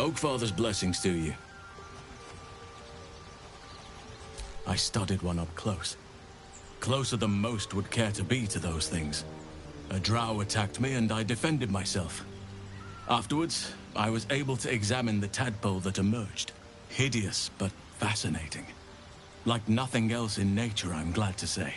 Oakfather's blessings to you. I studied one up close. Closer than most would care to be to those things. A drow attacked me and I defended myself. Afterwards, I was able to examine the tadpole that emerged. Hideous, but fascinating. Like nothing else in nature, I'm glad to say.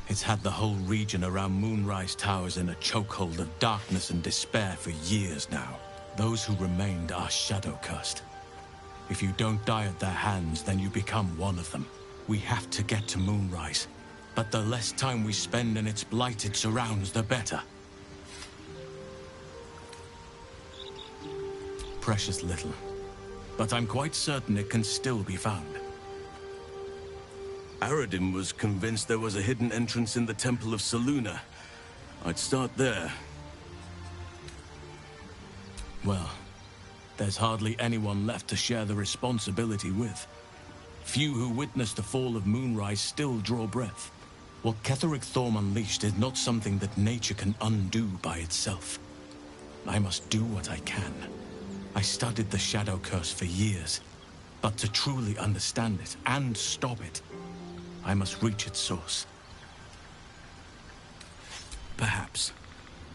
It's had the whole region around Moonrise Towers in a chokehold of darkness and despair for years now. Those who remained are shadow-cursed. If you don't die at their hands, then you become one of them. We have to get to Moonrise, but the less time we spend in its blighted surrounds, the better. Precious little, but I'm quite certain it can still be found. Aradin was convinced there was a hidden entrance in the Temple of Selûne. I'd start there. Well, there's hardly anyone left to share the responsibility with. Few who witnessed the fall of Moonrise still draw breath. What Ketheric Thorm unleashed is not something that nature can undo by itself. I must do what I can. I studied the Shadow Curse for years, but to truly understand it and stop it, I must reach its source. Perhaps,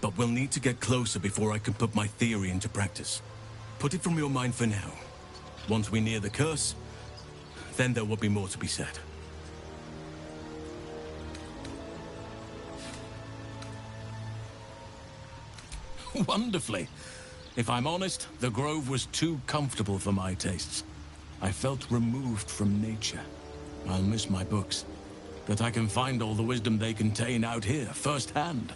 but we'll need to get closer before I can put my theory into practice. Put it from your mind for now. Once we near the curse, then there will be more to be said. Wonderfully. If I'm honest, the grove was too comfortable for my tastes. I felt removed from nature. I'll miss my books, but I can find all the wisdom they contain out here, firsthand.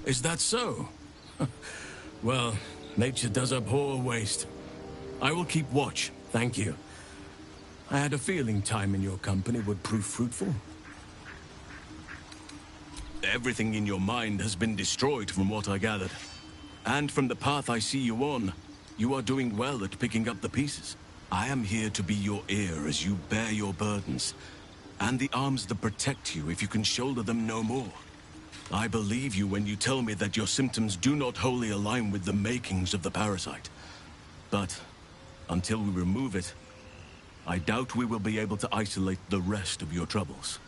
Is that so? Well, nature does abhor waste. I will keep watch, thank you. I had a feeling time in your company would prove fruitful. Everything in your mind has been destroyed from what I gathered. And from the path I see you on, you are doing well at picking up the pieces. I am here to be your ear as you bear your burdens, and the arms that protect you if you can shoulder them no more. I believe you when you tell me that your symptoms do not wholly align with the makings of the parasite. But until we remove it, I doubt we will be able to isolate the rest of your troubles.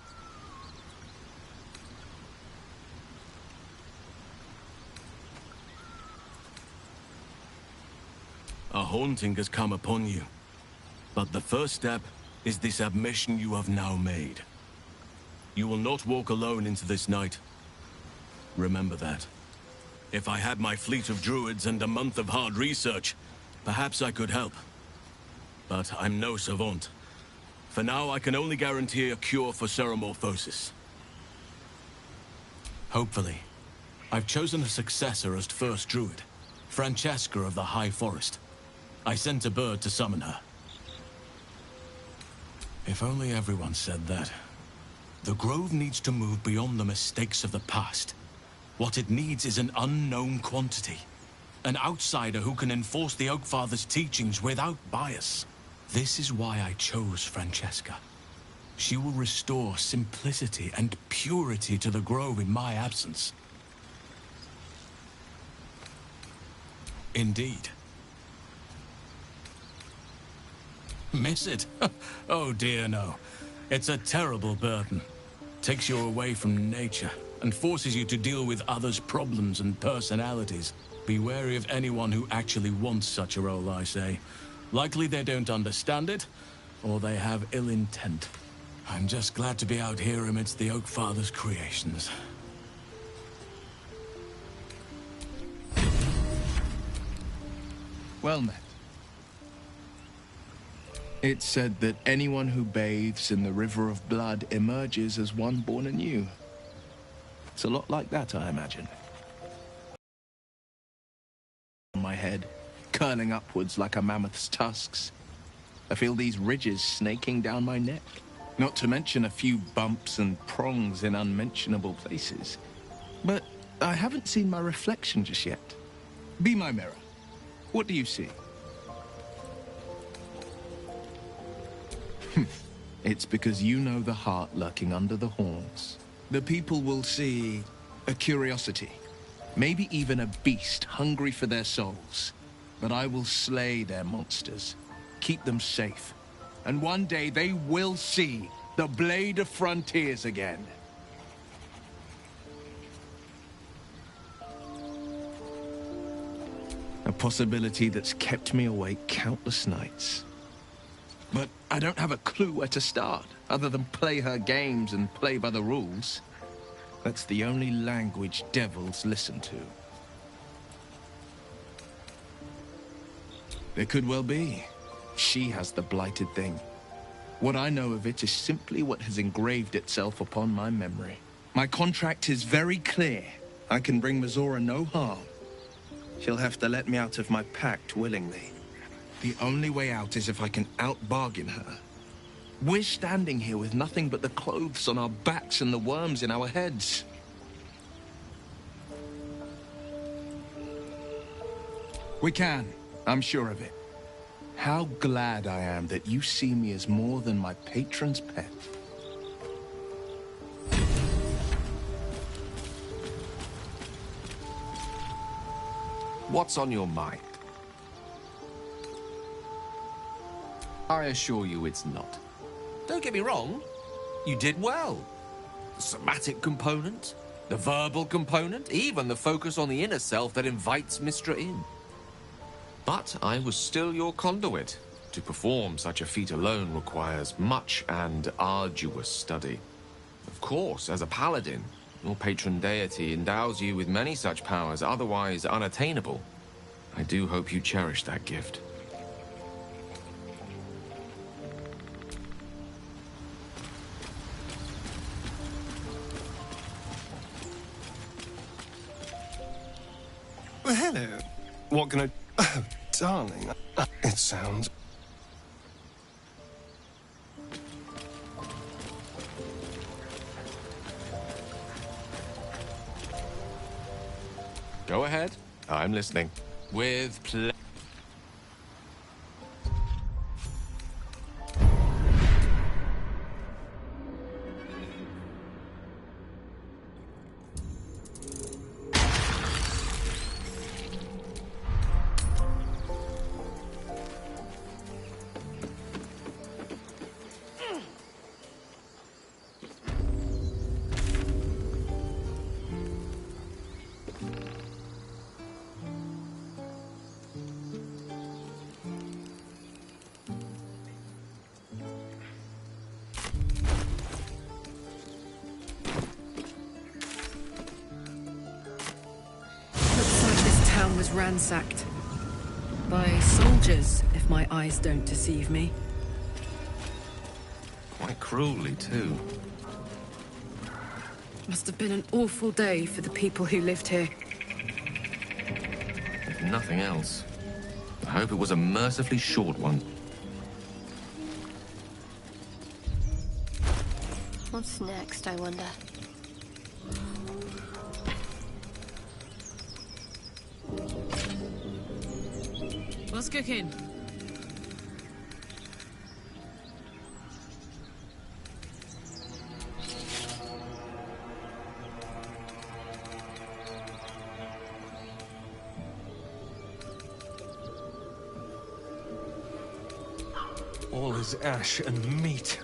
A haunting has come upon you, but the first step is this admission you have now made. You will not walk alone into this night. Remember that. If I had my fleet of druids and a month of hard research, perhaps I could help. But I'm no savant. For now, I can only guarantee a cure for ceremorphosis. Hopefully. I've chosen a successor as first druid, Francesca of the High Forest. I sent a bird to summon her. If only everyone said that. The Grove needs to move beyond the mistakes of the past. What it needs is an unknown quantity. An outsider who can enforce the Oakfather's teachings without bias. This is why I chose Francesca. She will restore simplicity and purity to the Grove in my absence. Indeed. Miss it? Oh dear, no. It's a terrible burden. Takes you away from nature and forces you to deal with others' problems and personalities. Be wary of anyone who actually wants such a role, I say. Likely they don't understand it, or they have ill intent. I'm just glad to be out here amidst the Oakfather's creations. Well met. It's said that anyone who bathes in the river of blood emerges as one born anew. It's a lot like that, I imagine. On my head, curling upwards like a mammoth's tusks. I feel these ridges snaking down my neck. Not to mention a few bumps and prongs in unmentionable places. But I haven't seen my reflection just yet. Be my mirror. What do you see? It's because you know the heart lurking under the horns. The people will see a curiosity, maybe even a beast hungry for their souls. But I will slay their monsters, keep them safe, and one day they will see the Blade of Frontiers again. A possibility that's kept me awake countless nights. But I don't have a clue where to start, other than play her games and play by the rules. That's the only language devils listen to. It could well be. She has the blighted thing. What I know of it is simply what has engraved itself upon my memory. My contract is very clear. I can bring Mizora no harm. She'll have to let me out of my pact willingly. The only way out is if I can out-bargain her. We're standing here with nothing but the clothes on our backs and the worms in our heads. We can. I'm sure of it. How glad I am that you see me as more than my patron's pet. What's on your mind? I assure you it's not. Don't get me wrong, you did well. The somatic component, the verbal component, even the focus on the inner self that invites Mistra in. But I was still your conduit. To perform such a feat alone requires much and arduous study. Of course, as a paladin, your patron deity endows you with many such powers otherwise unattainable. I do hope you cherish that gift. Well, hello. What can I... Oh, darling. It sounds... Go ahead. I'm listening. With pleasure. Was ransacked by soldiers, if my eyes don't deceive me. Quite cruelly, too. Must have been an awful day for the people who lived here. If nothing else, I hope it was a mercifully short one. What's next, I wonder? What's cooking? All is ash and meat.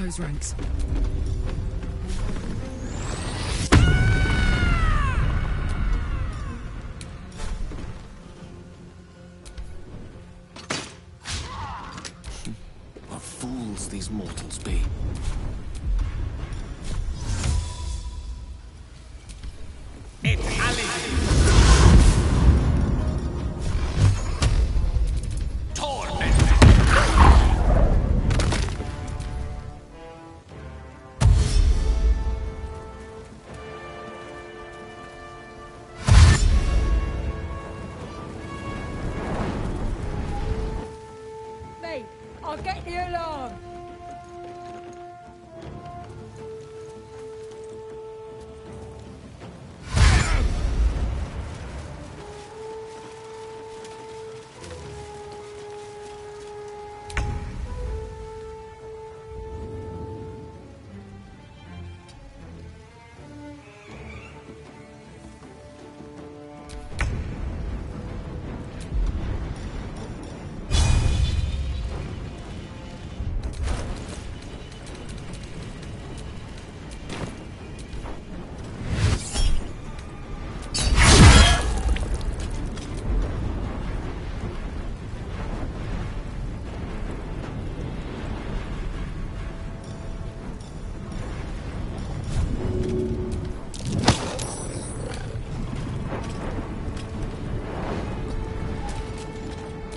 those ranks. What fools these mortals be. Mate, I'll get the alarm.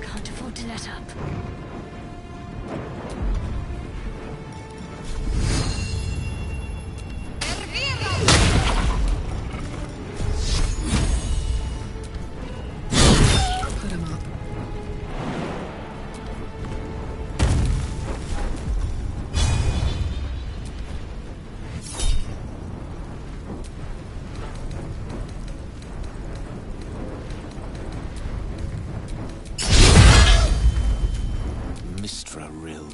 Can't afford to let up. Put 'em up. Mistra Rill.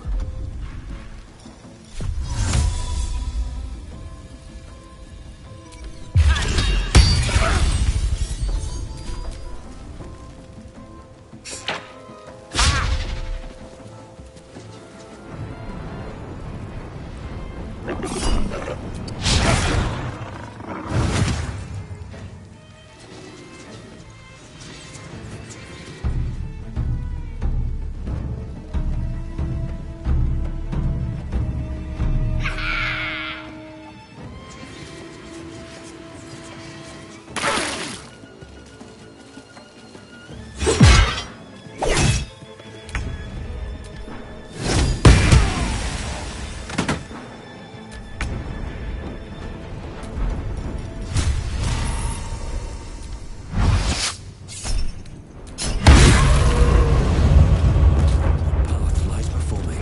Path lies before me.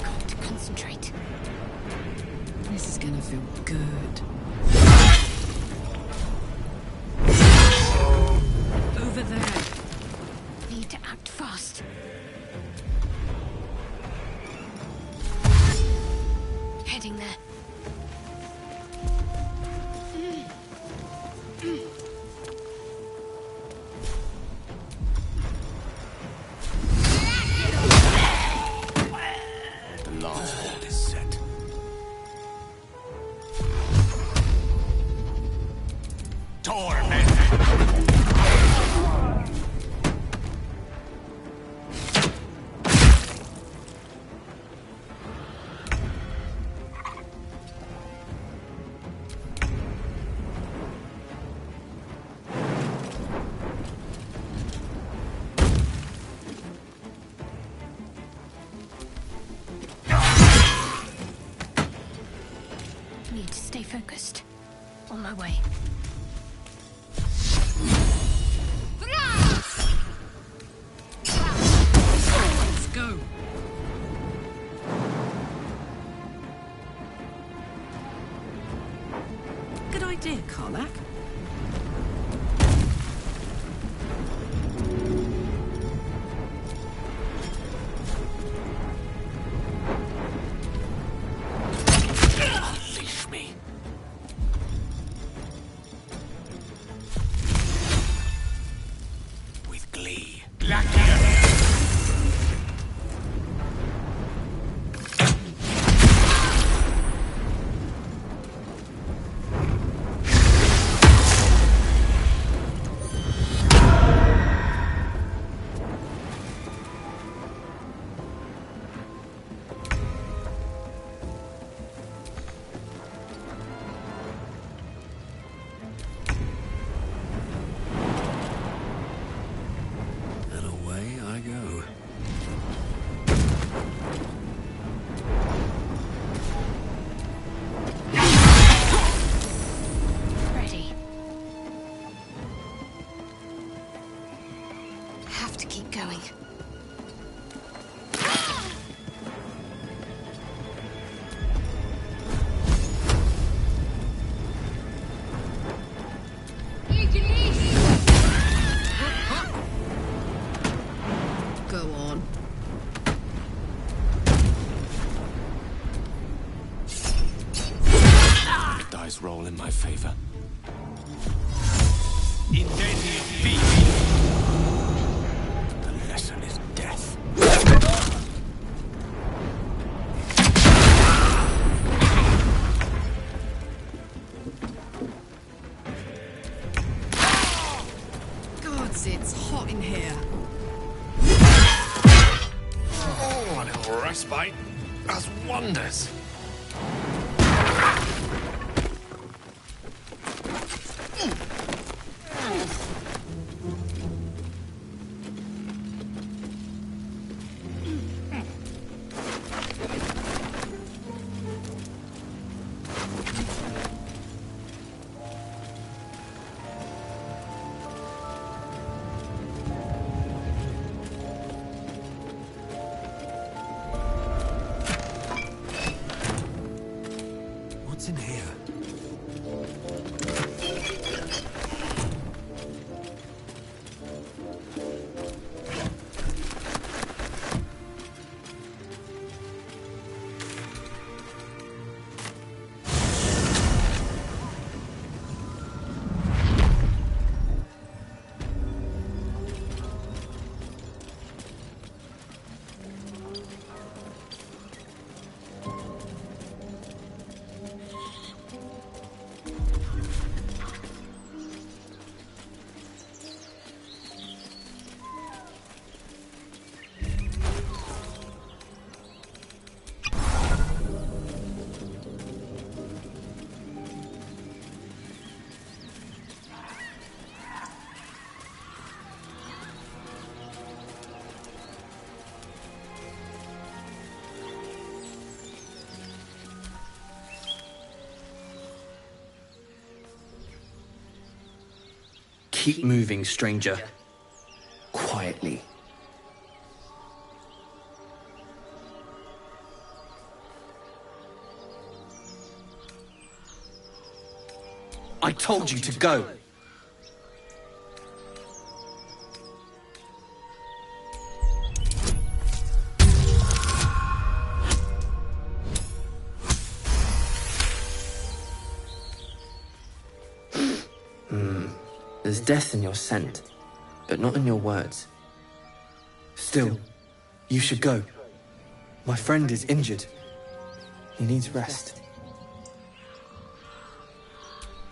Got to concentrate. This is gonna feel good. Over there. Need to act fast. Heading there. The last hold is set. Need to stay focused. On my way. Let's go. Good idea, Karlak. Unleash me. With glee. dice roll in my favor. The lesson is death. Gods, it's hot in here. Oh, a little respite does wonders. What's in here? Keep moving, stranger. Quietly. I told you to go. There's death in your scent, but not in your words. Still, you should go. My friend is injured. He needs rest.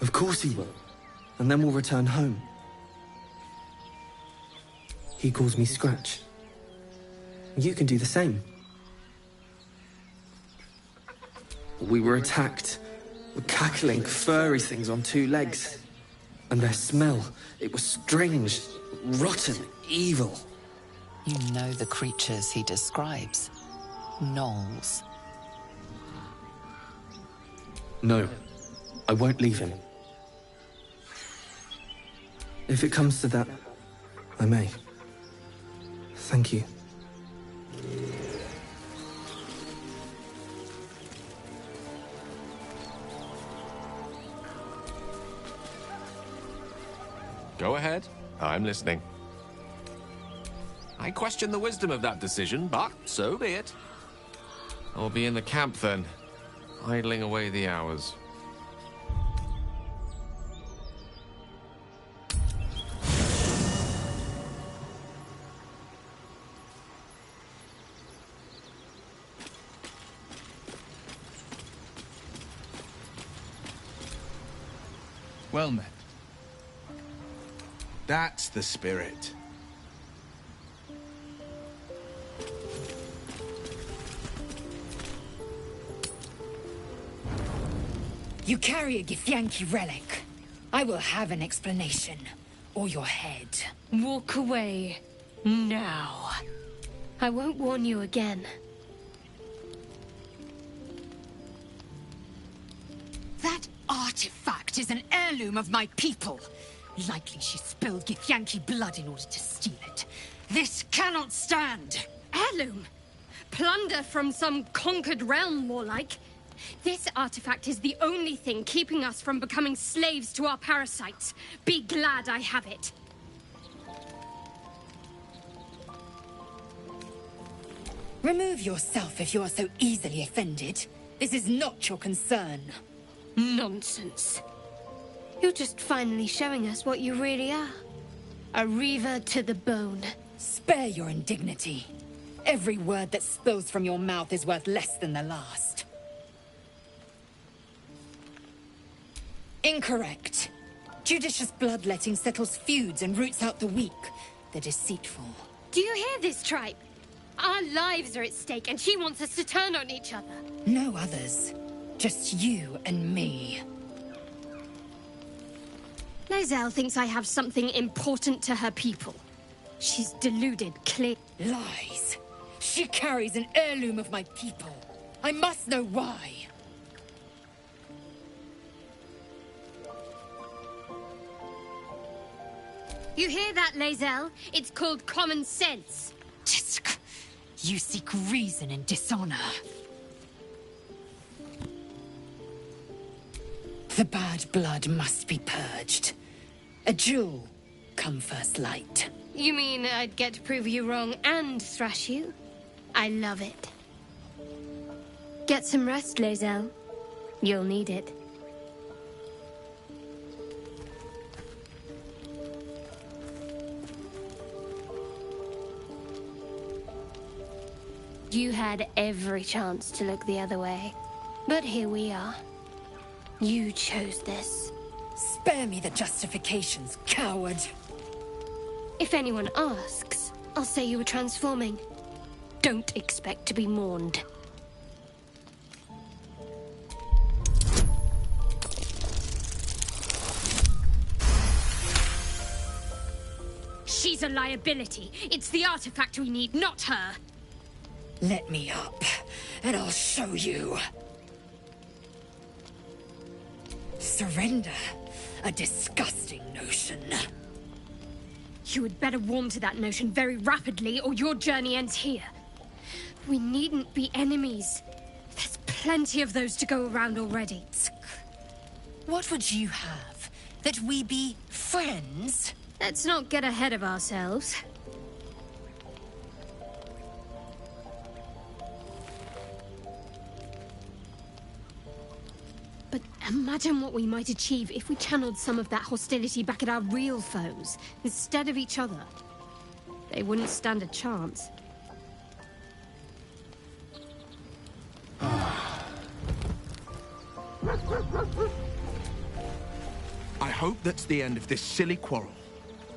Of course he will, and then we'll return home. He calls me Scratch. You can do the same. We were attacked with cackling, furry things on two legs. And their smell, it was strange, rotten, evil. You know the creatures he describes. Gnolls. No, I won't leave him. If it comes to that, I may. Thank you. Go ahead. I'm listening. I question the wisdom of that decision, but so be it. I'll be in the camp then, idling away the hours. Well met. That's the spirit. You carry a Githyanki relic. I will have an explanation. Or your head. Walk away. Now. I won't warn you again. That artifact is an heirloom of my people. Likely she spilled Githyanki blood in order to steal it. This cannot stand. Heirloom? Plunder from some conquered realm, more like. This artifact is the only thing keeping us from becoming slaves to our parasites. Be glad I have it. Remove yourself if you are so easily offended. This is not your concern. Nonsense. You're just finally showing us what you really are. A reaver to the bone. Spare your indignity. Every word that spills from your mouth is worth less than the last. Incorrect. Judicious bloodletting settles feuds and roots out the weak, the deceitful. Do you hear this, tribe? Our lives are at stake, and she wants us to turn on each other. No others. Just you and me. Lae'zel thinks I have something important to her people. She's deluded, clear. Lies. She carries an heirloom of my people. I must know why. You hear that, Lae'zel? It's called common sense. You seek reason in dishonor. The bad blood must be purged. A jewel, come first light. You mean I'd get to prove you wrong and thrash you? I love it. Get some rest, Lae'zel. You'll need it. You had every chance to look the other way. But here we are. You chose this. Spare me the justifications, coward. If anyone asks, I'll say you were transforming. Don't expect to be mourned. She's a liability. It's the artifact we need, not her. Let me up, and I'll show you. Surrender. A disgusting notion. You had better warm to that notion very rapidly, or your journey ends here. We needn't be enemies. There's plenty of those to go around already. What would you have? That we be friends? Let's not get ahead of ourselves. But imagine what we might achieve if we channeled some of that hostility back at our real foes, instead of each other. They wouldn't stand a chance. I hope that's the end of this silly quarrel.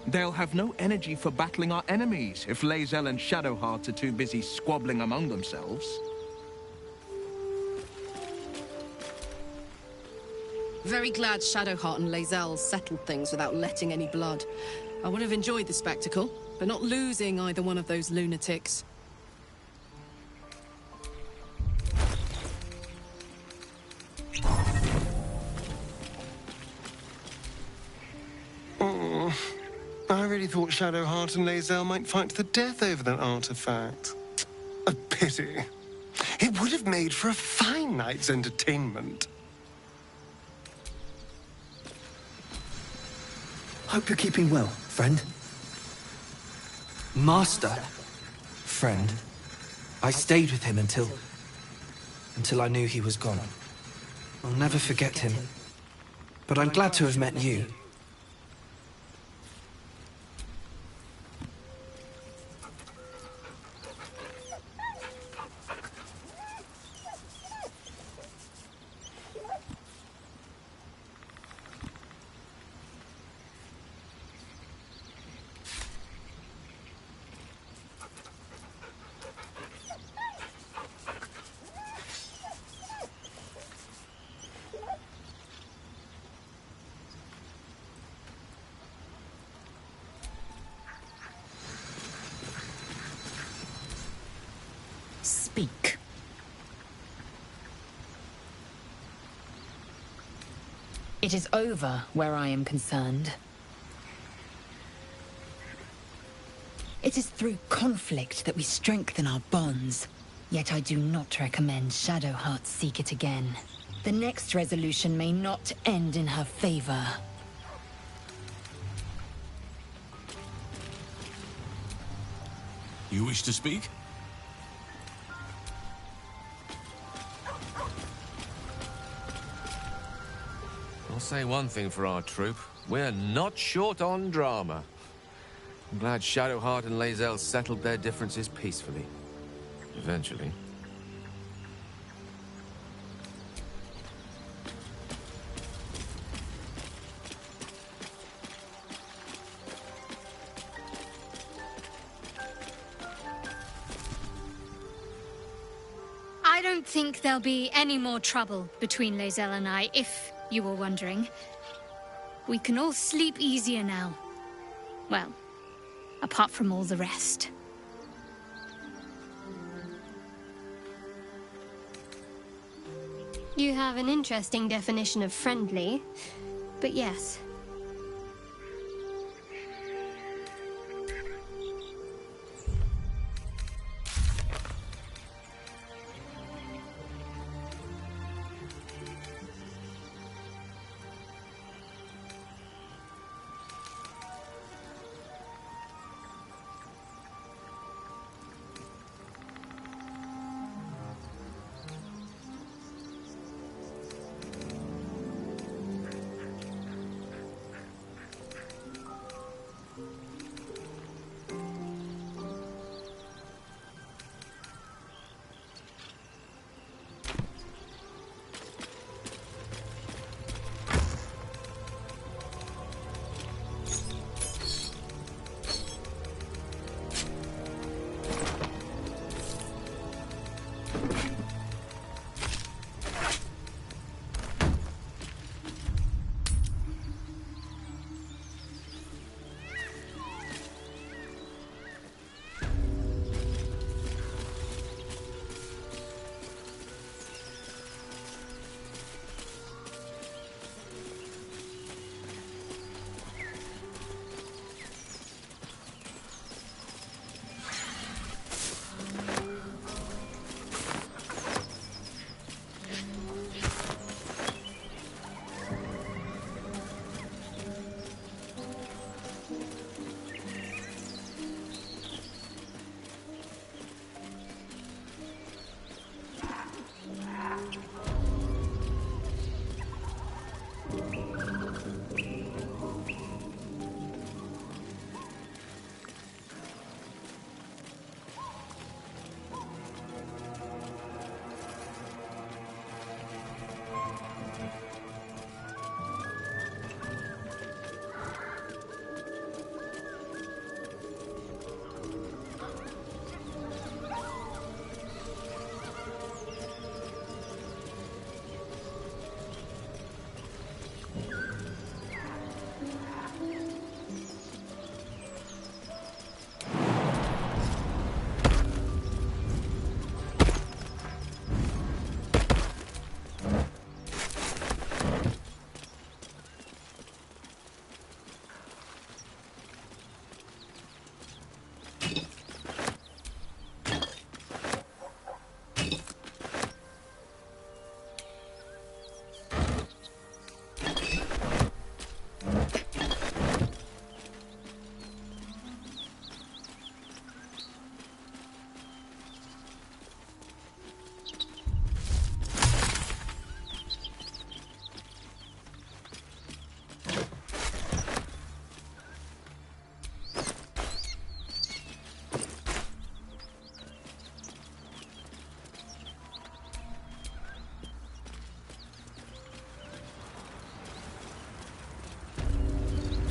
They'll have no energy for battling our enemies if Lae'zel and Shadowheart are too busy squabbling among themselves. Very glad Shadowheart and Lae'zel settled things without letting any blood. I would have enjoyed the spectacle, but not losing either one of those lunatics. I really thought Shadowheart and Lae'zel might fight to the death over that artifact. A pity. It would have made for a fine night's entertainment. Hope you're keeping well, friend. Master? Friend. I stayed with him until I knew he was gone. I'll never forget him. But I'm glad to have met you. Speak. It is over where I am concerned. It is through conflict that we strengthen our bonds. Yet I do not recommend Shadowheart seek it again. The next resolution may not end in her favor. You wish to speak? I'll say one thing for our troop. We're not short on drama. I'm glad Shadowheart and Lae'zel settled their differences peacefully. Eventually. I don't think there'll be any more trouble between Lae'zel and I, if you were wondering. We can all sleep easier now. Well, apart from all the rest. You have an interesting definition of friendly, but yes.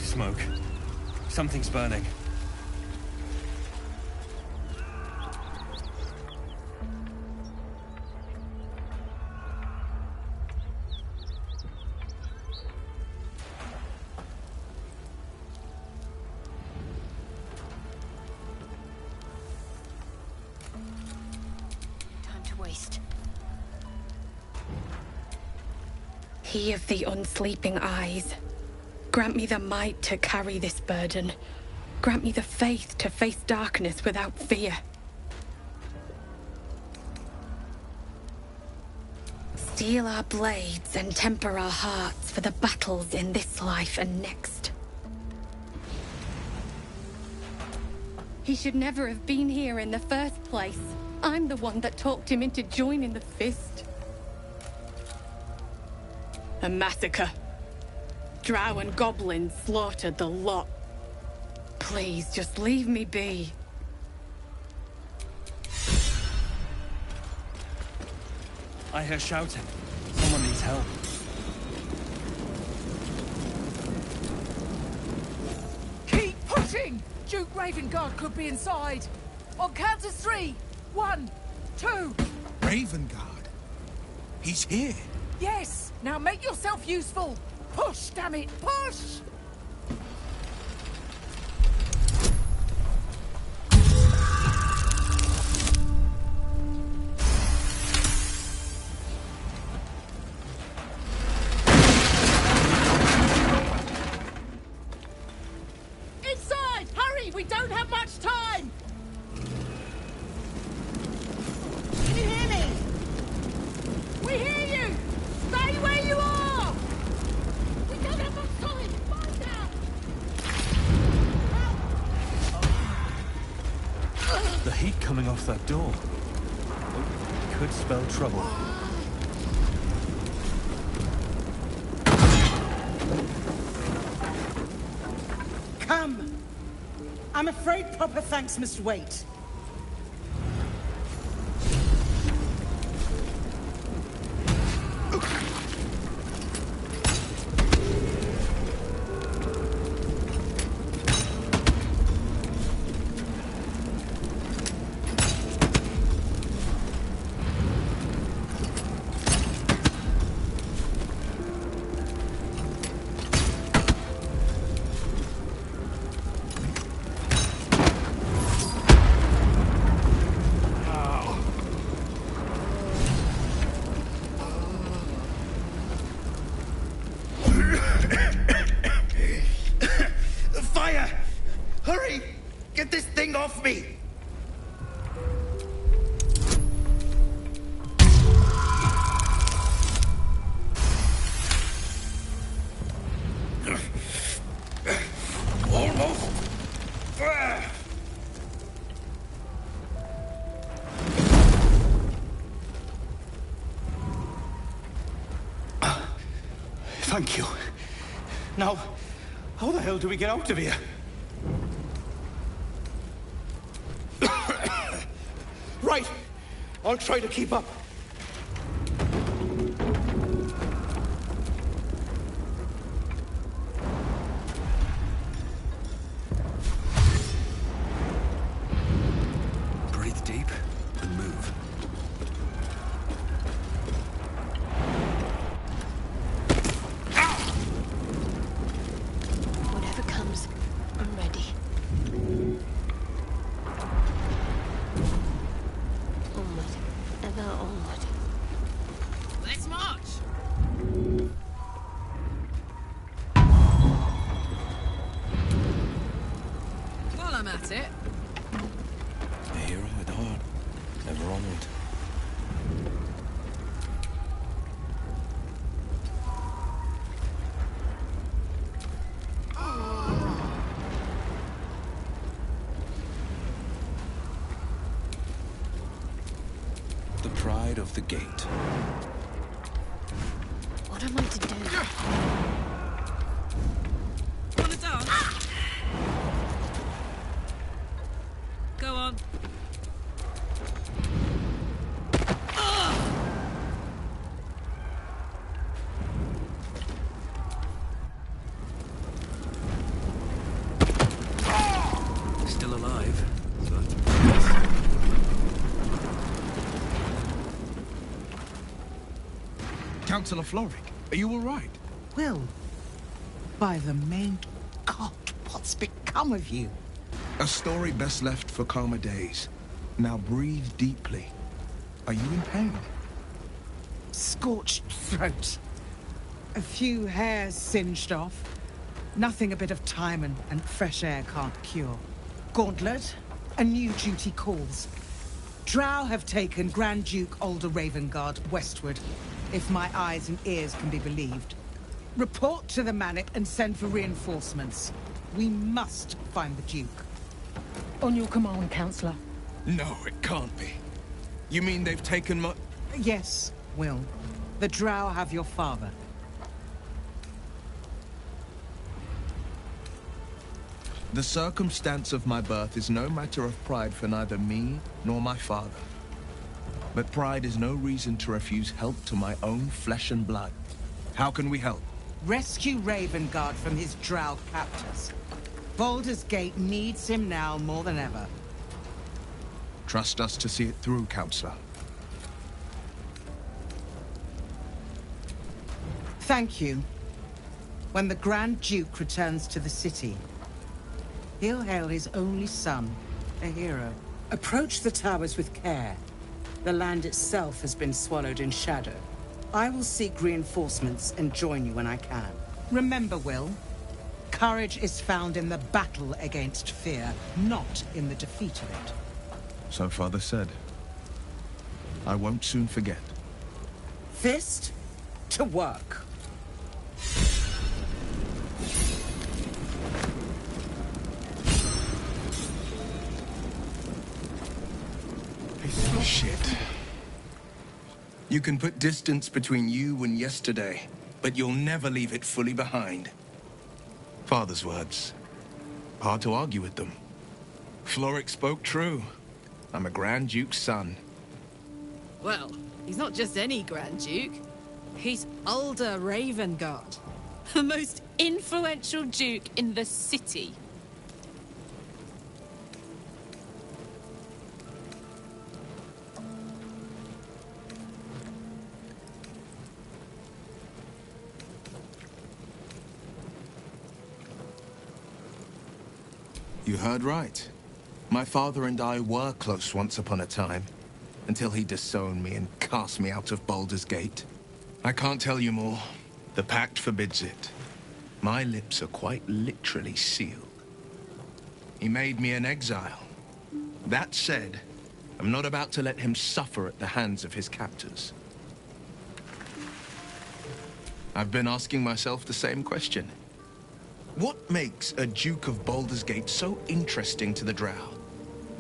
Smoke. Something's burning. Time to waste. He of the unsleeping eyes. Grant me the might to carry this burden. Grant me the faith to face darkness without fear. Steel our blades and temper our hearts for the battles in this life and next. He should never have been here in the first place. I'm the one that talked him into joining the Fist. A massacre. Drow and goblins slaughtered the lot. Please, just leave me be. I hear shouting. Someone needs help. Keep pushing! Duke Ravengard could be inside. On count of 3. 1, 2. Ravengard? He's here. Yes! Now make yourself useful! Push, damn it, push! Inside! Hurry! We don't have much time! Can you hear me? We hear you! Stay where you are! We don't have much time! Find out! The heat coming off that door. Could spell trouble. Come! I'm afraid proper thanks must wait. Fire! Hurry! Get this thing off me! Almost. Thank you. Now, how the hell do we get out of here? Right. I'll try to keep up. Breathe deep and move. Whatever comes, I'm ready. Onward. Ever onward. Let's march! While I'm at it, A hero at heart, ever onward. The pride of the gate. What am I to do? wanna dance? Go on. Still alive. Councillor Florrick, are you all right? Well, by the main God, what's become of you? A story best left for calmer days. Now breathe deeply. Are you in pain? Scorched throat. A few hairs singed off. Nothing a bit of time and fresh air can't cure. Gauntlet, a new duty calls. Drow have taken Grand Duke Alder Ravengard westward, if my eyes and ears can be believed. Report to the Manic and send for reinforcements. We must find the Duke. On your command, Councillor. No, it can't be. You mean they've taken my... Yes, Will. The Drow have your father. The circumstance of my birth is no matter of pride for neither me nor my father. But pride is no reason to refuse help to my own flesh and blood. How can we help? Rescue Ravengard from his drow captors. Baldur's Gate needs him now more than ever. Trust us to see it through, Counselor. Thank you. When the Grand Duke returns to the city, he'll hail his only son, a hero. Approach the towers with care. The land itself has been swallowed in shadow. I will seek reinforcements and join you when I can. Remember, Will, courage is found in the battle against fear, not in the defeat of it. So Father said. I won't soon forget. Fist to work. Shit. You can put distance between you and yesterday, but you'll never leave it fully behind. Father's words. Hard to argue with them. Floric spoke true. I'm a Grand Duke's son. Well, he's not just any Grand Duke. He's Ulder Ravengard, the most influential Duke in the city. You heard right. My father and I were close once upon a time, until he disowned me and cast me out of Baldur's Gate. I can't tell you more. The pact forbids it. My lips are quite literally sealed. He made me an exile. That said, I'm not about to let him suffer at the hands of his captors. I've been asking myself the same question. What makes a Duke of Baldur's Gate so interesting to the Drow?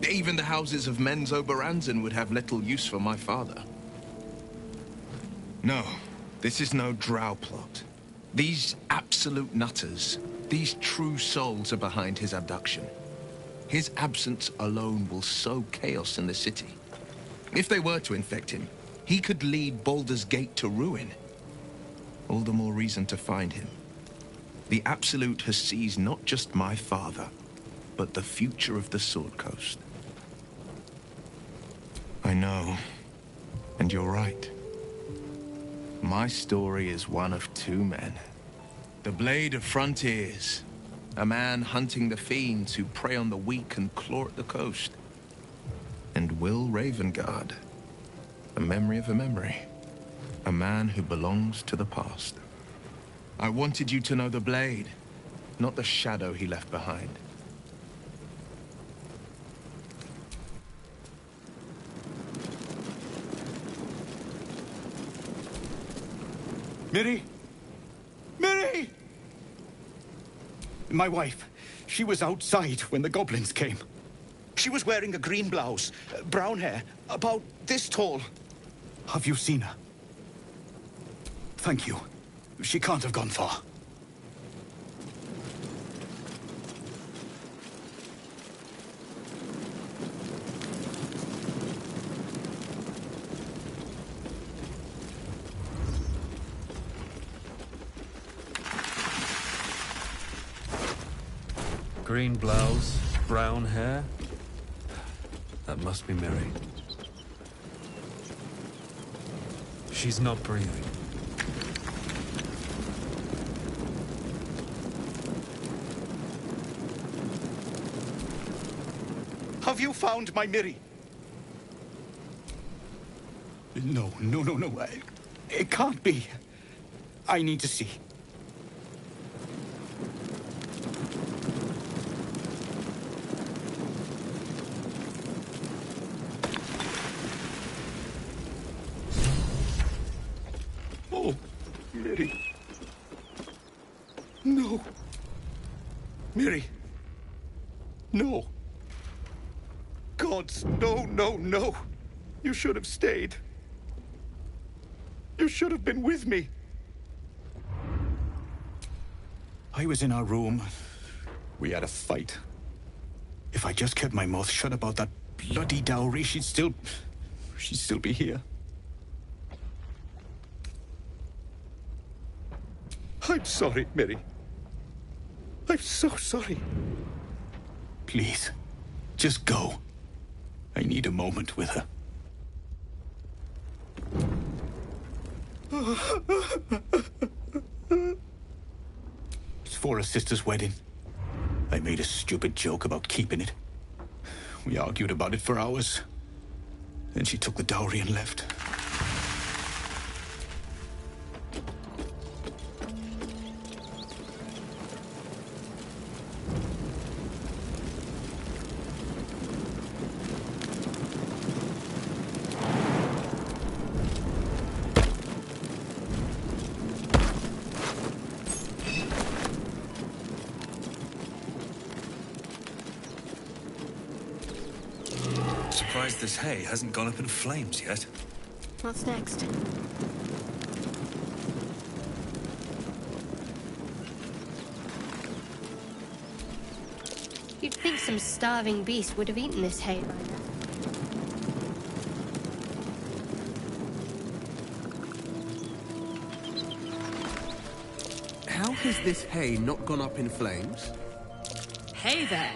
Even the houses of Men's Oberanzen would have little use for my father. No, this is no Drow plot. These absolute nutters, these true souls are behind his abduction. His absence alone will sow chaos in the city. If they were to infect him, he could lead Baldur's Gate to ruin. All the more reason to find him. The Absolute has seized not just my father, but the future of the Sword Coast. I know, and you're right. My story is one of two men. The Blade of Frontiers, a man hunting the fiends who prey on the weak and claw at the coast. And Will Ravengard, a memory of a memory, a man who belongs to the past. I wanted you to know the Blade, not the shadow he left behind. Miri! Miri! My wife, she was outside when the goblins came. She was wearing a green blouse, brown hair, about this tall. Have you seen her? Thank you. She can't have gone far. Green blouse, brown hair. That must be Miri. She's not breathing. Have you found my Miri? No. It can't be. I need to see. Oh, Miri. No. Miri. No. Gods, no. You should have stayed. You should have been with me. I was in our room, We had a fight. If I just kept my mouth shut about that bloody dowry, she'd still be here. I'm sorry, Mary. I'm so sorry. Please, just go. I need a moment with her. It's for her sister's wedding. I made a stupid joke about keeping it. We argued about it for hours. Then she took the dowry and left. Surprised this hay hasn't gone up in flames yet. What's next? You'd think some starving beast would have eaten this hay by now. How has this hay not gone up in flames? Hey there!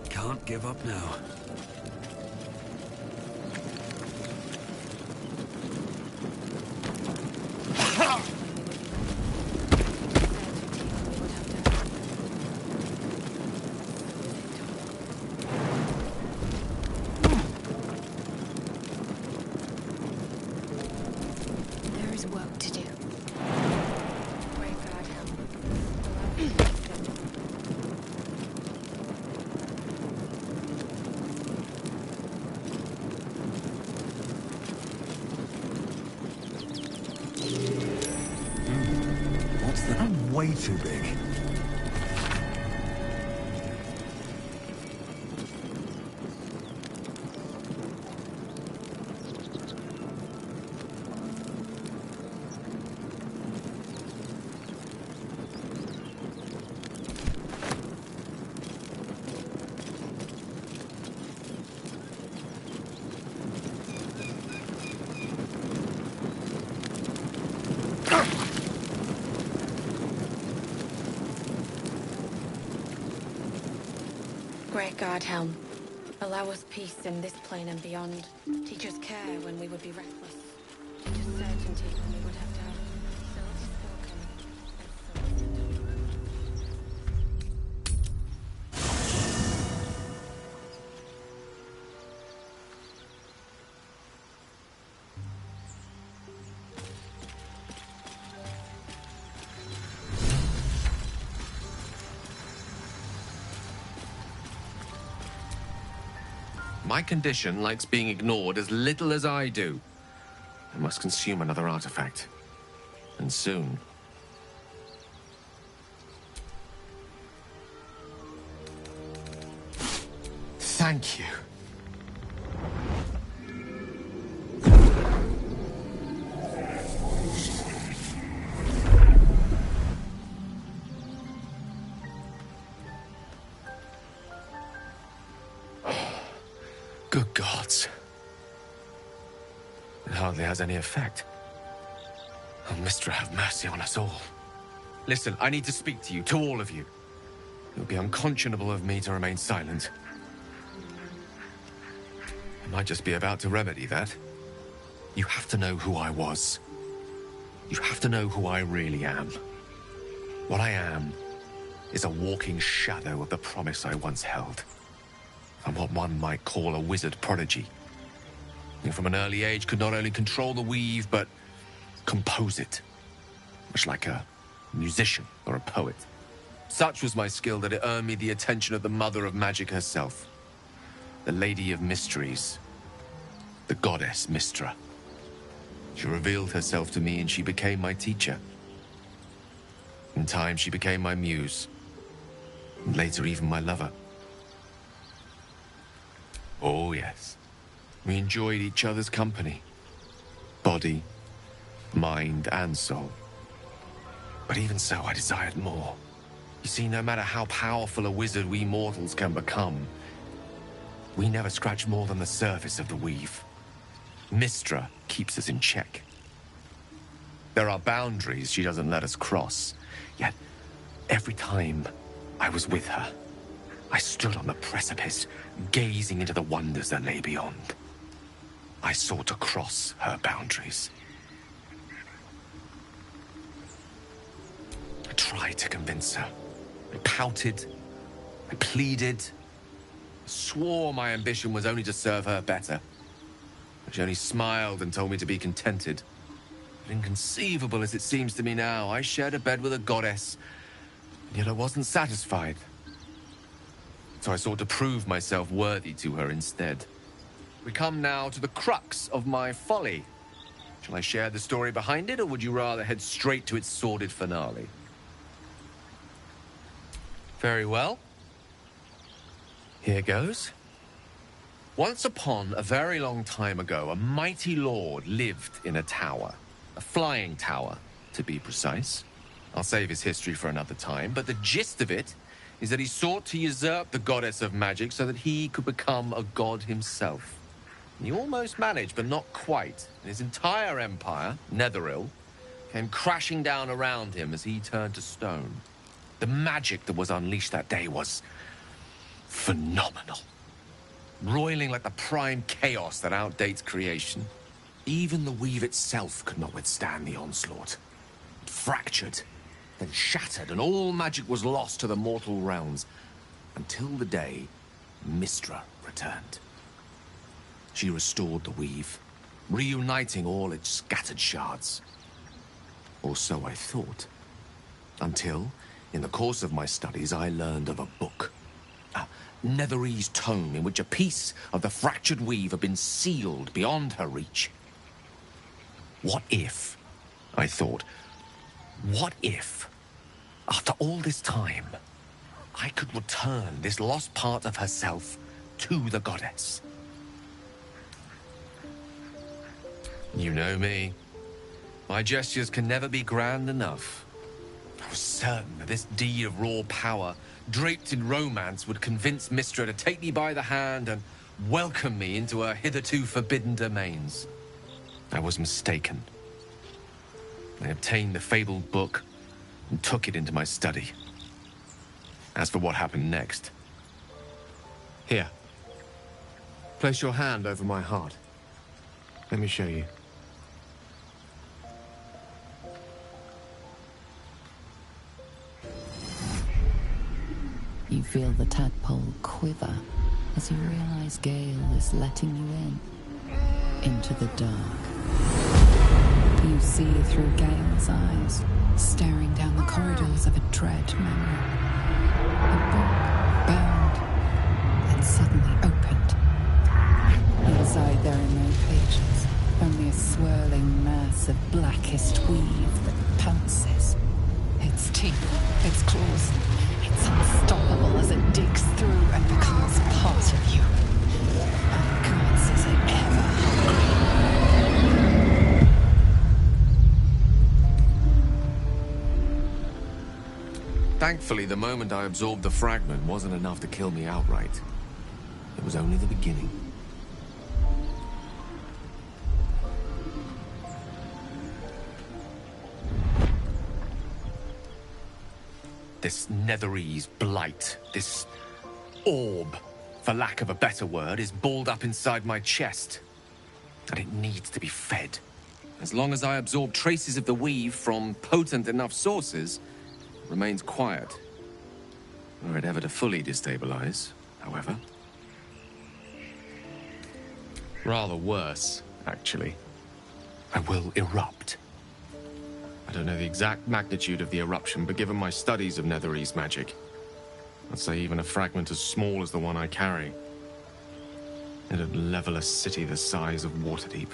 Can't give up now. There is work to do. Great God, What's that? I'm way too big. Great God, Helm. Allow us peace in this plane and beyond. Teach us care when we would be reckless. Teach us certainty when we would have doubt. So it is spoken, and so is it done. My condition likes being ignored as little as I do. I must consume another artifact. And soon. Thank you. Good gods. It hardly has any effect. Oh, Mystra, have mercy on us all. Listen, I need to speak to you, to all of you. It would be unconscionable of me to remain silent. I might just be about to remedy that. You have to know who I was. You have to know who I really am. What I am is a walking shadow of the promise I once held. I'm what one might call a wizard prodigy. Who from an early age could not only control the weave, but compose it. Much like a musician or a poet. Such was my skill that it earned me the attention of the mother of magic herself. The Lady of Mysteries. The goddess Mystra. She revealed herself to me and she became my teacher. In time, she became my muse. And later, even my lover. Oh, yes. We enjoyed each other's company. Body, mind, and soul. But even so, I desired more. You see, no matter how powerful a wizard we mortals can become, we never scratch more than the surface of the weave. Mystra keeps us in check. There are boundaries she doesn't let us cross, yet every time I was with her, I stood on the precipice, gazing into the wonders that lay beyond. I sought to cross her boundaries. I tried to convince her. I pouted. I pleaded. Swore my ambition was only to serve her better. But she only smiled and told me to be contented. But inconceivable as it seems to me now, I shared a bed with a goddess, and yet I wasn't satisfied. So I sought to prove myself worthy to her instead. We come now to the crux of my folly. Shall I share the story behind it, or would you rather head straight to its sordid finale? Very well. Here goes. Once upon a very long time ago, a mighty lord lived in a tower. A flying tower, to be precise. I'll save his history for another time, but the gist of it is that he sought to usurp the goddess of magic so that he could become a god himself. He almost managed, but not quite. And his entire empire, Netheril, came crashing down around him as he turned to stone. The magic that was unleashed that day was phenomenal. Roiling like the prime chaos that outdates creation. Even the weave itself could not withstand the onslaught. It fractured, then shattered, and all magic was lost to the mortal realms, until the day Mystra returned. She restored the weave, reuniting all its scattered shards. Or so I thought. Until, in the course of my studies, I learned of a book. A Netherese tome in which a piece of the fractured weave had been sealed beyond her reach. What if, I thought, what if, after all this time, I could return this lost part of herself to the goddess? You know me. My gestures can never be grand enough. I was certain that this deed of raw power, draped in romance, would convince Mystra to take me by the hand and welcome me into her hitherto forbidden domains. I was mistaken. I obtained the fabled book and took it into my study. As for what happened next... Here. Place your hand over my heart. Let me show you. You feel the tadpole quiver as you realize Gale is letting you into the dark. You see through Gale's eyes, staring down the corridors of a dread memory. A book bound, then suddenly opened. Inside there are no pages, only a swirling mass of blackest weave that pounces. Its teeth, its claws, it's unstoppable as it digs through and becomes part of you. Oh gods, is it ever hungry? Thankfully, the moment I absorbed the fragment wasn't enough to kill me outright. It was only the beginning. This Netherese blight, this orb, for lack of a better word, is balled up inside my chest. And it needs to be fed. As long as I absorb traces of the weave from potent enough sources, it remains quiet. Were it ever to fully destabilize, however. Rather worse, actually. I will erupt. I don't know the exact magnitude of the eruption, but given my studies of Netherese magic, I'd say even a fragment as small as the one I carry, it'd level a city the size of Waterdeep.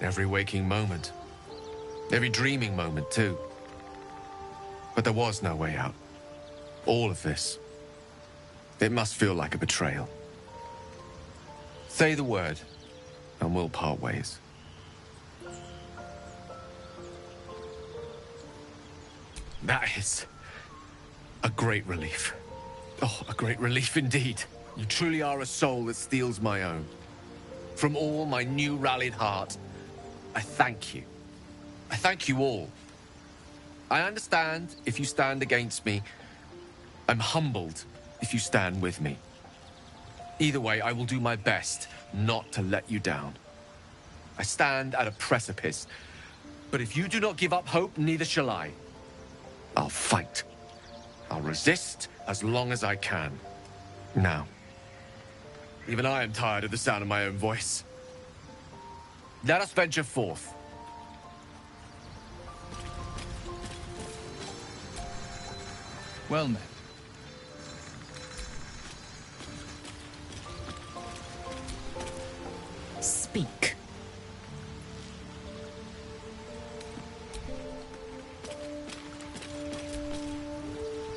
Every waking moment. Every dreaming moment, too. But there was no way out. All of this. It must feel like a betrayal. Say the word, and we'll part ways. That is a great relief. Oh, a great relief indeed. You truly are a soul that steals my own. From all my new rallied heart, I thank you. I thank you all. I understand if you stand against me. I'm humbled if you stand with me. Either way, I will do my best not to let you down. I stand at a precipice, but if you do not give up hope, neither shall I. I'll fight. I'll resist as long as I can. Now, even I am tired of the sound of my own voice. Let us venture forth. Well met. Speak.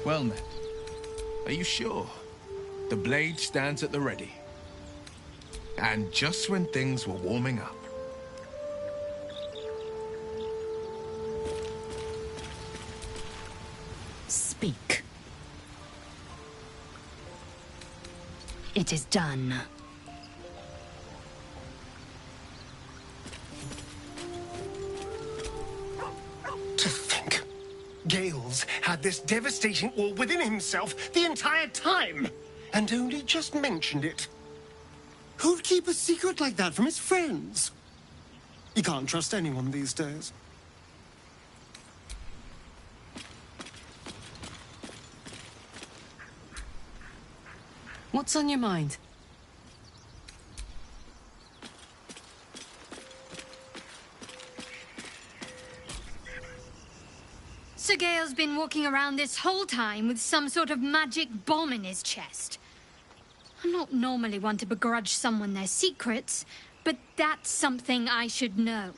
Well met. Are you sure? The blade stands at the ready. And just when things were warming up. Speak. It is done. To think, Gales had this devastating all within himself the entire time, and only just mentioned it. Who'd keep a secret like that from his friends? You can't trust anyone these days. What's on your mind? Sir Gale's been walking around this whole time with some sort of magic bomb in his chest. I'm not normally one to begrudge someone their secrets, but that's something I should know.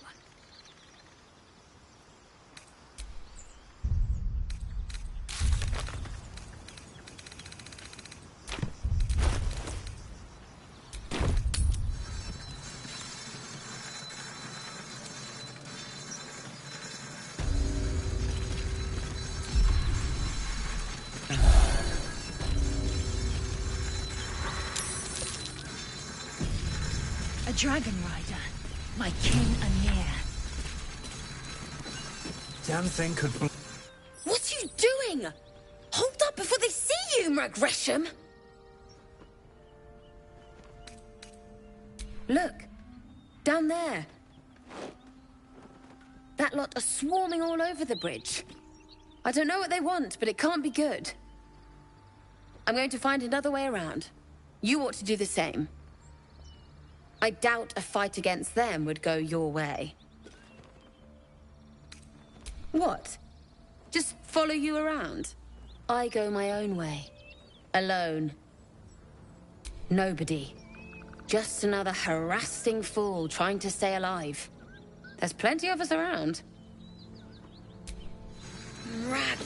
A dragon rider. My kin are near. Damn thing could... What are you doing? Hold up before they see you, Gresham! Look. Down there. That lot are swarming all over the bridge. I don't know what they want, but it can't be good. I'm going to find another way around. You ought to do the same. I doubt a fight against them would go your way. What? Just follow you around? I go my own way. Alone. Nobody. Just another harassing fool trying to stay alive. There's plenty of us around. Rad.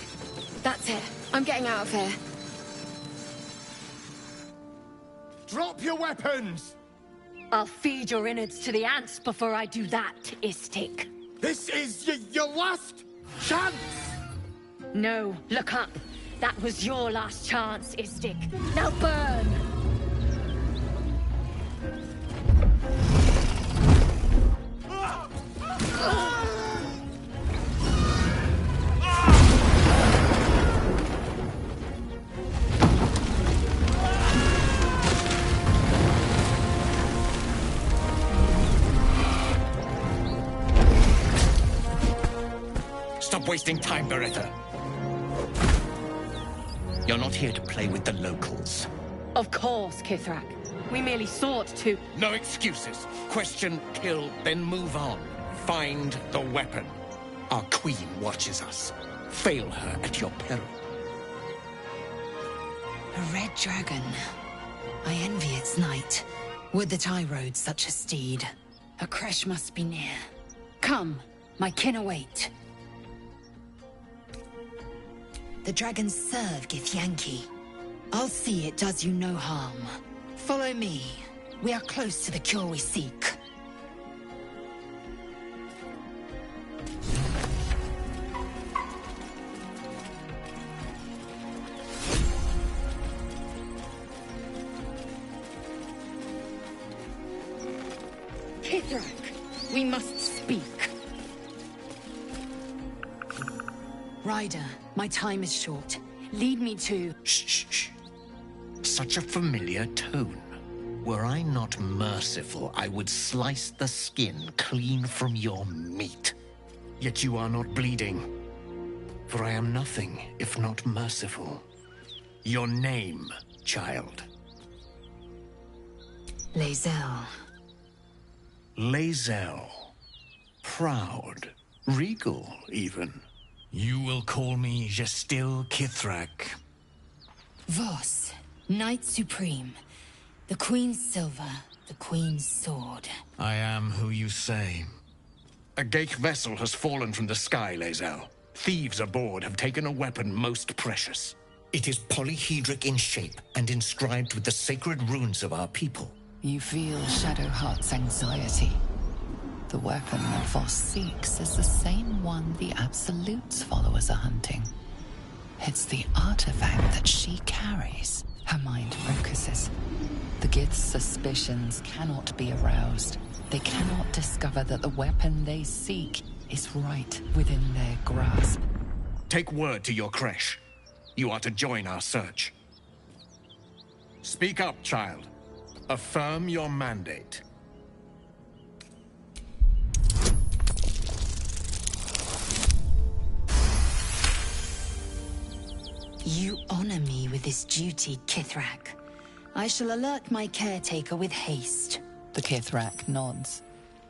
That's it. I'm getting out of here. Drop your weapons! I'll feed your innards to the ants before I do that, Istik. This is your last chance! No, look up. That was your last chance, Istik. Now burn! Stop wasting time, Beretta. You're not here to play with the locals. Of course, Kithrak. We merely sought to... No excuses. Question, kill, then move on. Find the weapon. Our queen watches us. Fail her at your peril. A red dragon. I envy its knight. Would that I rode such a steed. A crash must be near. Come, my kin await. The dragons serve Githyanki. I'll see it does you no harm. Follow me. We are close to the cure we seek. Kithrak, we must speak. Ryder, my time is short. Lead me to... Shh. Such a familiar tone. Were I not merciful, I would slice the skin clean from your meat. Yet you are not bleeding. For I am nothing if not merciful. Your name, child. Lae'zel. Lae'zel. Proud. Regal, even. You will call me Gestil Kithrak. Voss, Knight Supreme. The Queen's silver, the Queen's sword. I am who you say. A Geich vessel has fallen from the sky, Lae'zel. Thieves aboard have taken a weapon most precious. It is polyhedric in shape and inscribed with the sacred runes of our people. You feel Shadowheart's anxiety. The weapon that Voss seeks is the same one the Absolute's followers are hunting. It's the artifact that she carries. Her mind focuses. The Gith's suspicions cannot be aroused. They cannot discover that the weapon they seek is right within their grasp. Take word to your creche. You are to join our search. Speak up, child. Affirm your mandate. You honor me with this duty, Kithrak. I shall alert my caretaker with haste. The Kithrak nods,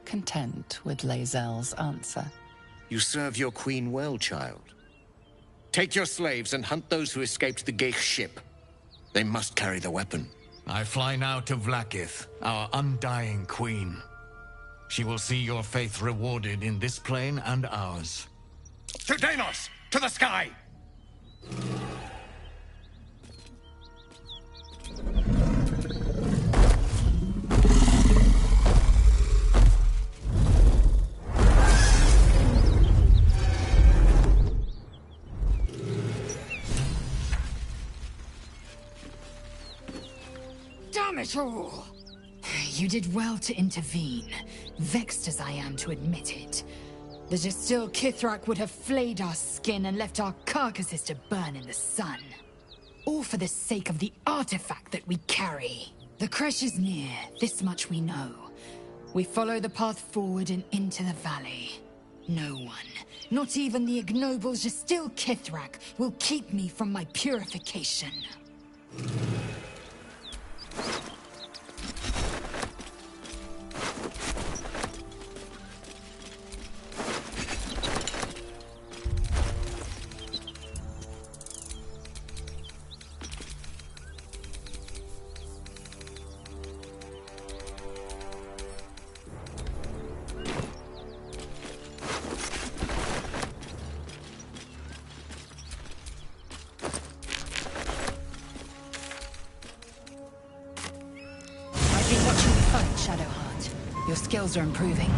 content with Lae'zel's answer. You serve your queen well, child. Take your slaves and hunt those who escaped the Geich ship. They must carry the weapon. I fly now to Vlaakith, our undying queen. She will see your faith rewarded in this plane and ours. To Danos! To the sky! Damn it all! You did well to intervene, vexed as I am to admit it. The Gestil Kithrak would have flayed our skin and left our carcasses to burn in the sun. All for the sake of the artifact that we carry. The creche is near, this much we know. We follow the path forward and into the valley. No one, not even the ignoble Gestil Kithrak, will keep me from my purification. Your skills are improving.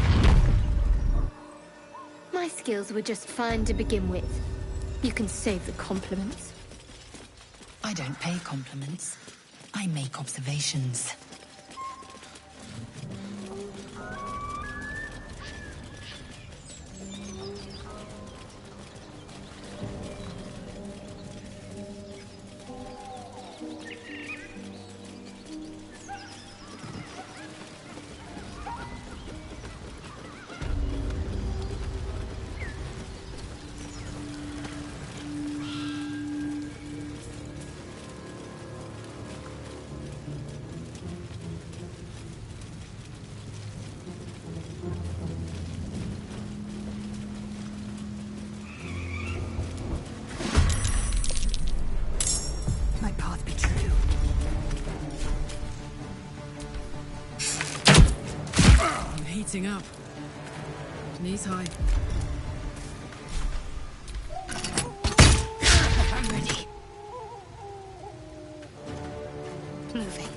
My skills were just fine to begin with. You can save the compliments. I don't pay compliments. I make observations. Heating up. Knees high. I'm ready. Moving.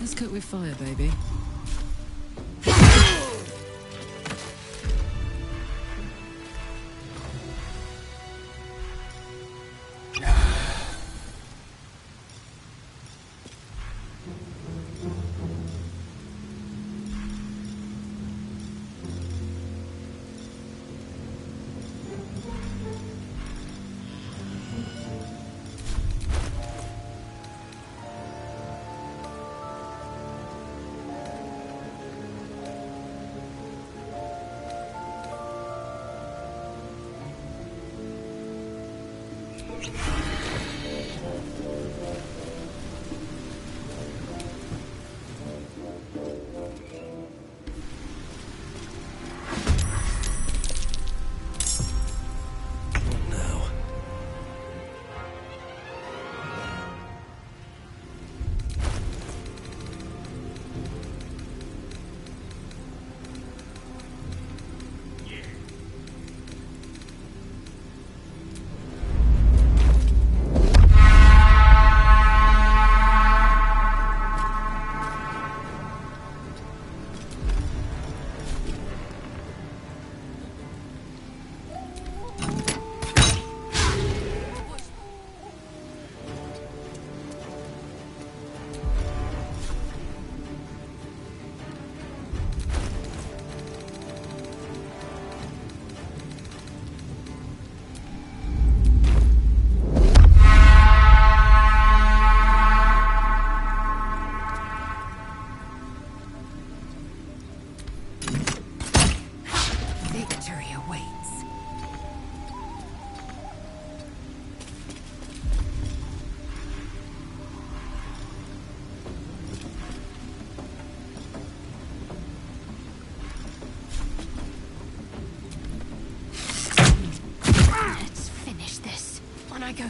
Let's cook with fire, baby. Victory awaits. Let's finish this. On I go.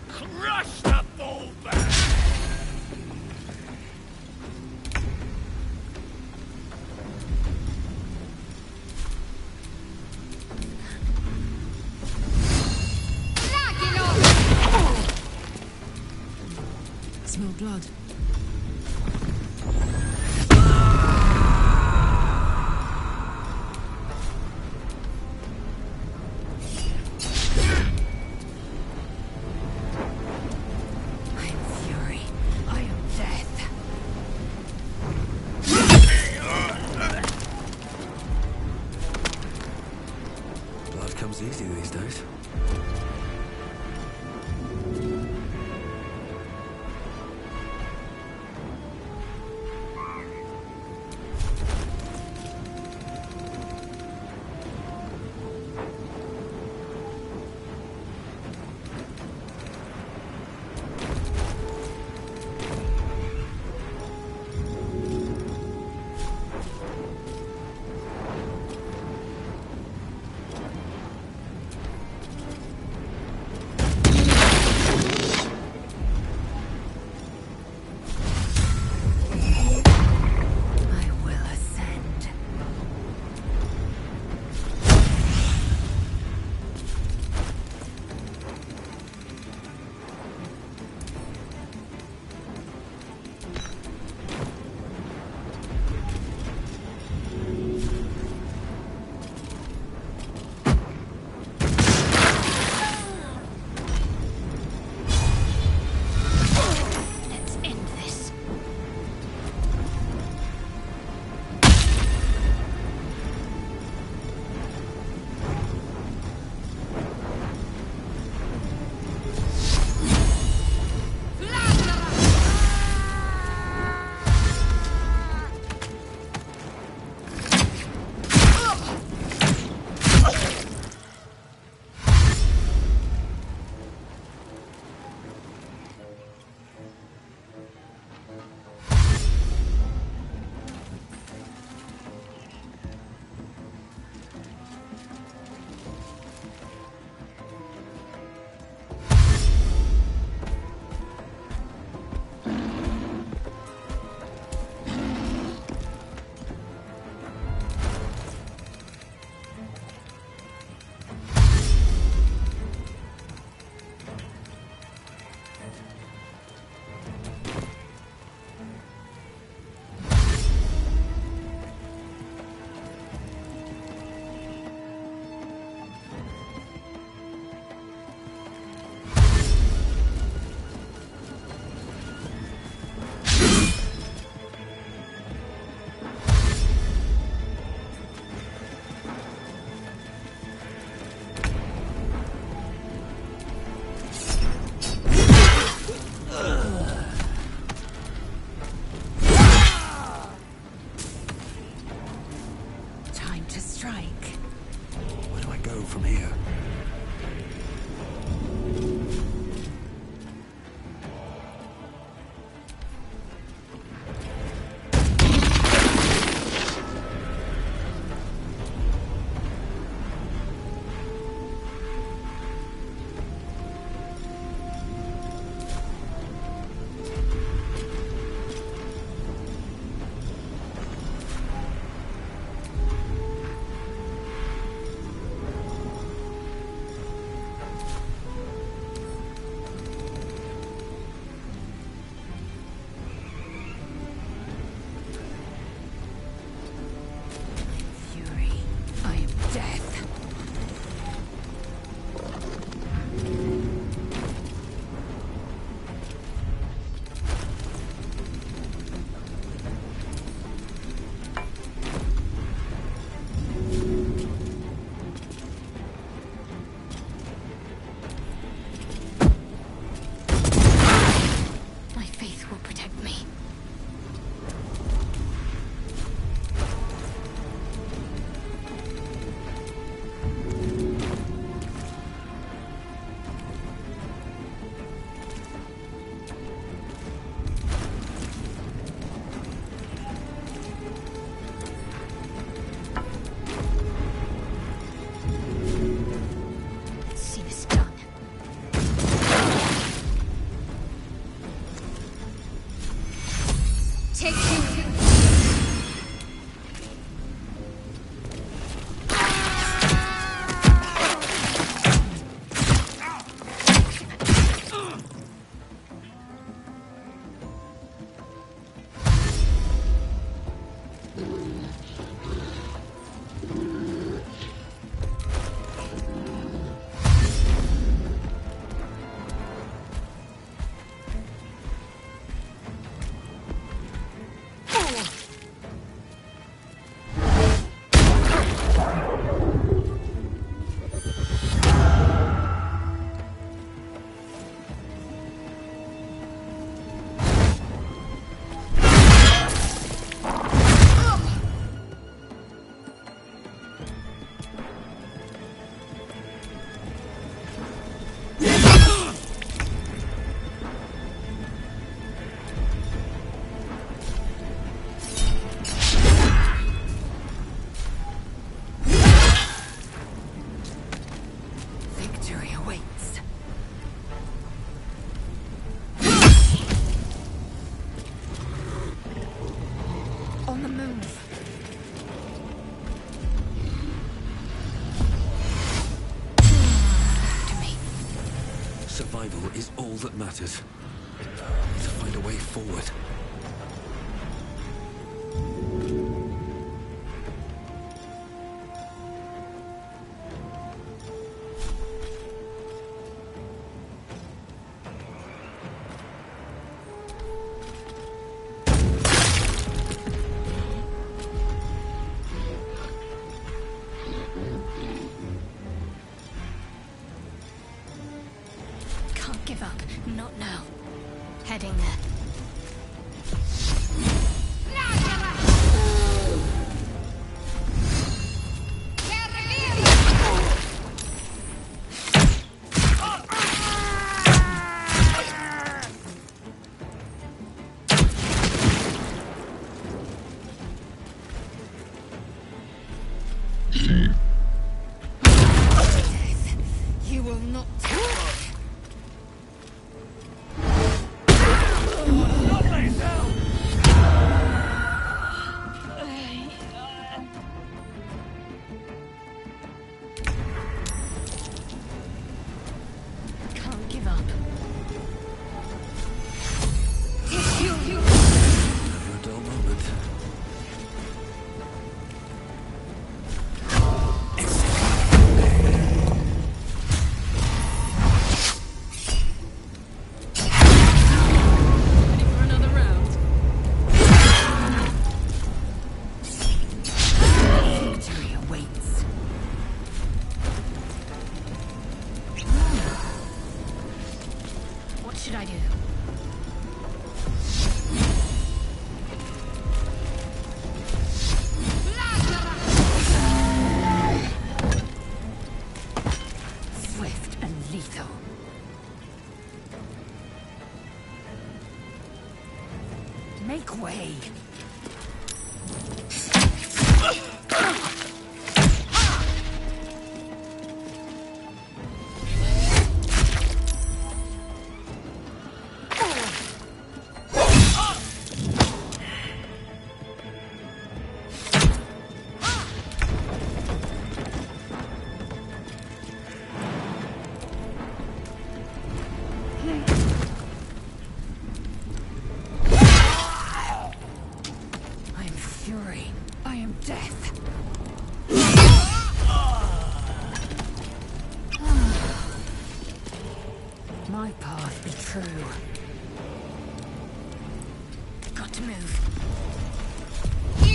Crush the fullback! Smell blood. Blood comes easy these days. Take you. Survival is all that matters. I need to find a way forward. Can't give up. Not now. Heading there. You will not. Can't give up. Never a dull moment. Ready for another round? Victory awaits. What should I do? Swift and lethal. Make way. I am fury. I am death. My path be true. Got to move. I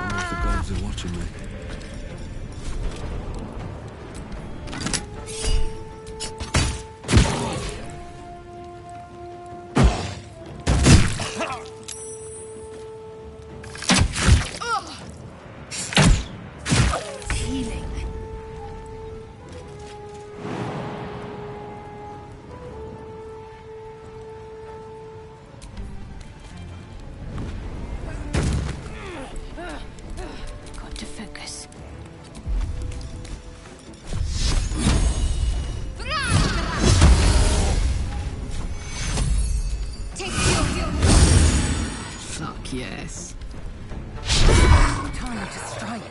wonder if the gods are watching me. Healing. Got to focus. Fuck yes. Time to strike.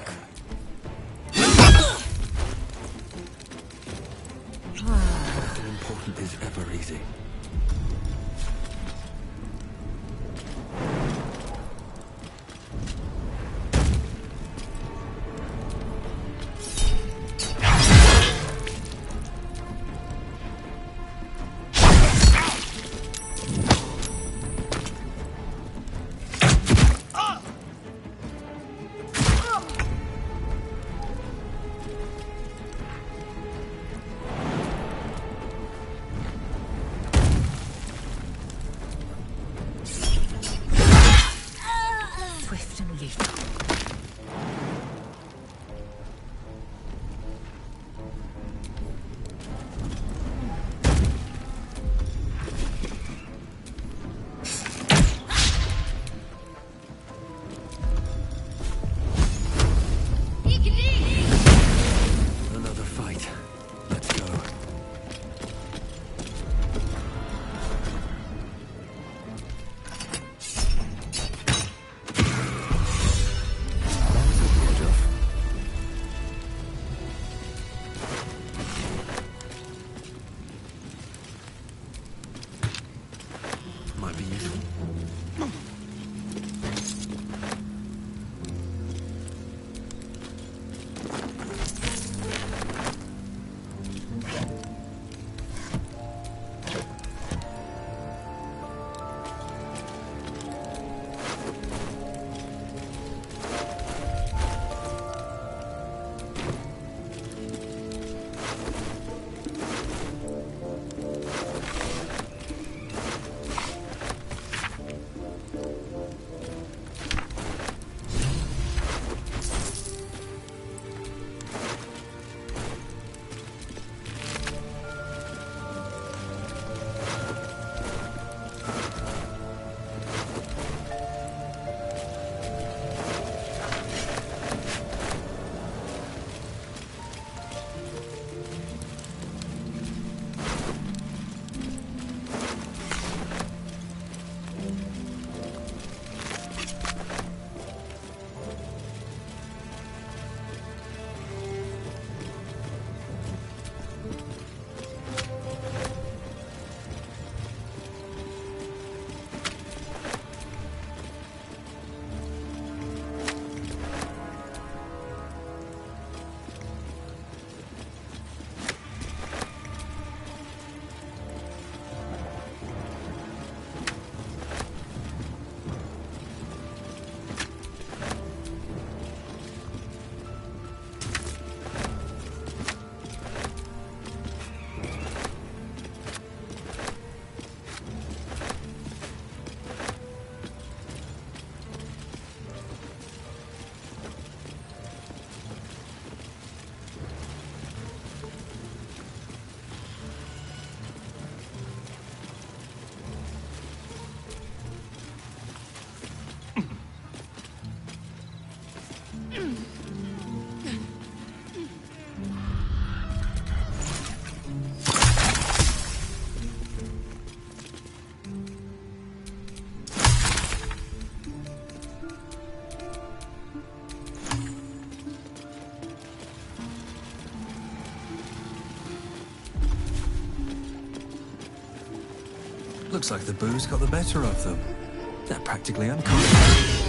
Nothing important is ever easy. Swift and lethal. Another fight. Let's go. Might be useful. Looks like the booze got the better of them. They're practically unconscious.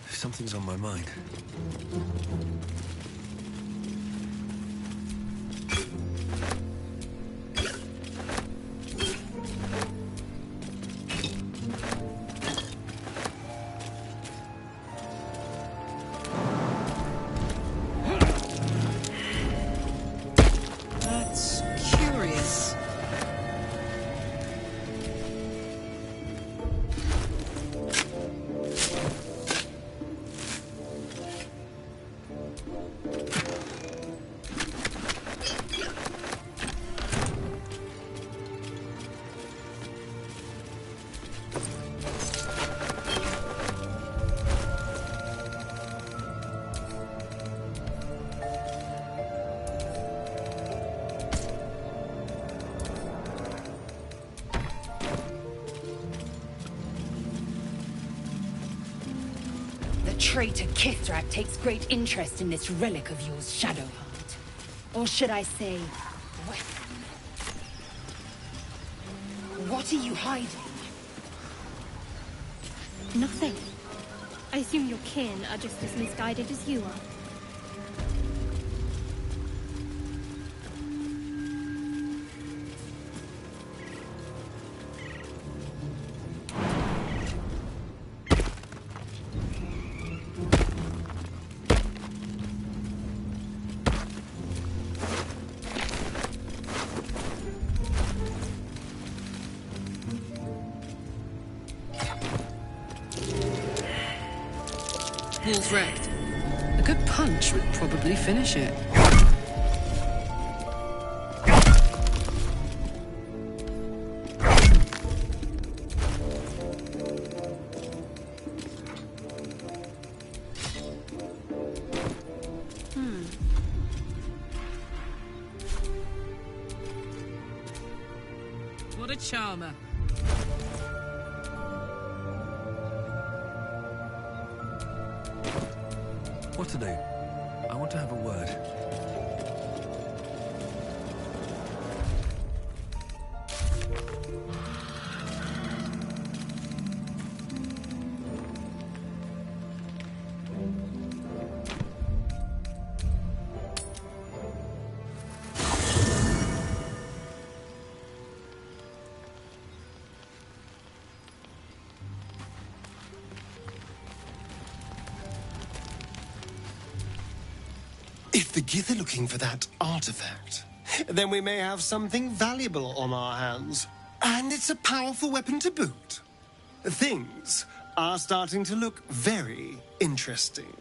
Something's on my mind. Traitor Kithrak takes great interest in this relic of yours, Shadowheart. Or should I say, weapon? What are you hiding? Nothing. I assume your kin are just as misguided as you are. Wall's wrecked. A good punch would probably finish it. What a charmer. What to do? I want to have a word. If the Gith are looking for that artifact, then we may have something valuable on our hands. And it's a powerful weapon to boot. Things are starting to look very interesting.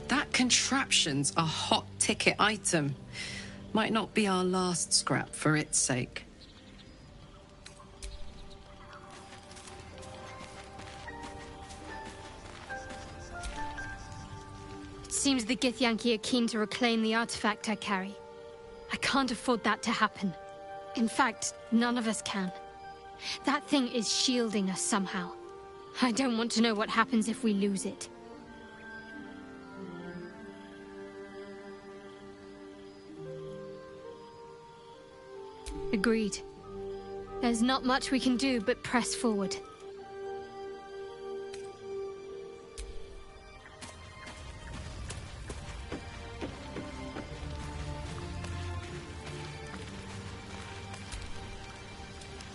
That contraption's a hot ticket item. Might not be our last scrap for its sake. Seems the Githyanki are keen to reclaim the artifact I carry. I can't afford that to happen. In fact, none of us can. That thing is shielding us somehow. I don't want to know what happens if we lose it. Agreed. There's not much we can do but press forward.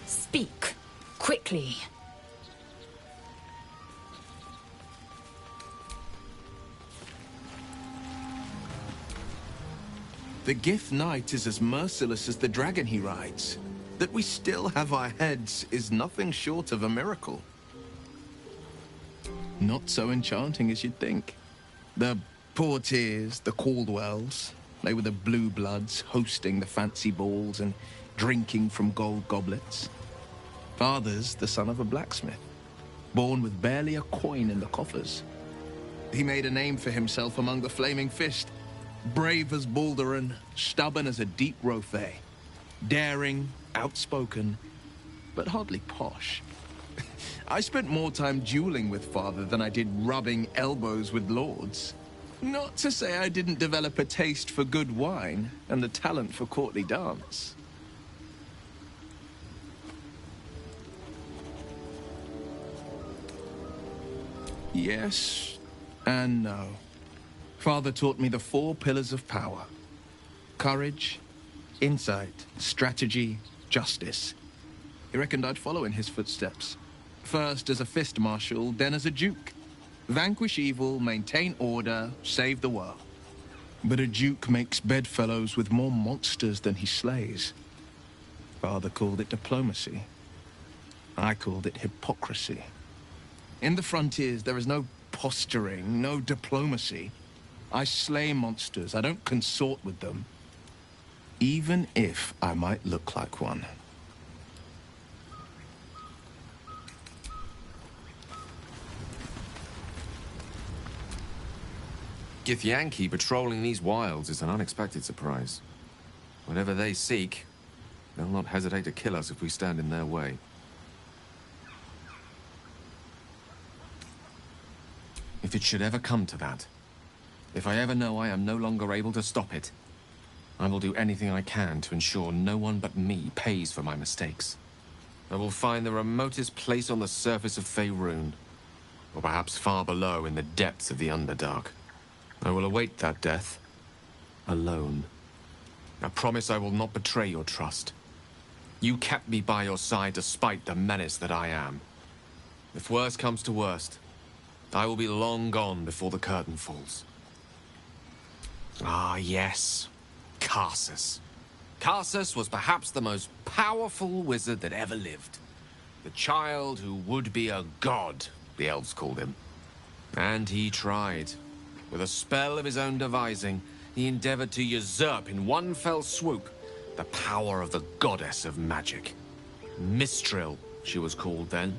Speak. Quickly. The Gith Knight is as merciless as the dragon he rides. That we still have our heads is nothing short of a miracle. Not so enchanting as you'd think. The Portiers, the Caldwells, they were the blue bloods hosting the fancy balls and drinking from gold goblets. Father's the son of a blacksmith, born with barely a coin in the coffers. He made a name for himself among the Flaming Fist, brave as Balduran, stubborn as a deep Rothay, daring, outspoken, but hardly posh. I spent more time dueling with Father than I did rubbing elbows with lords. Not to say I didn't develop a taste for good wine and the talent for courtly dance. Yes and no. Father taught me the 4 pillars of power. Courage, insight, strategy, justice. He reckoned I'd follow in his footsteps. First as a fist marshal, then as a duke. Vanquish evil, maintain order, save the world. But a duke makes bedfellows with more monsters than he slays. Father called it diplomacy. I called it hypocrisy. In the frontiers, there is no posturing, no diplomacy. I slay monsters. I don't consort with them. Even if I might look like one. Githyanki patrolling these wilds is an unexpected surprise. Whatever they seek, they'll not hesitate to kill us if we stand in their way. If it should ever come to that, if I ever know I am no longer able to stop it, I will do anything I can to ensure no one but me pays for my mistakes. I will find the remotest place on the surface of Faerun, or perhaps far below in the depths of the Underdark. I will await that death, alone. I promise I will not betray your trust. You kept me by your side despite the menace that I am. If worst comes to worst, I will be long gone before the curtain falls. Ah, yes. Karsus. Karsus was perhaps the most powerful wizard that ever lived. The child who would be a god, the elves called him. And he tried. With a spell of his own devising, he endeavored to usurp in one fell swoop the power of the goddess of magic. Mistral, she was called then.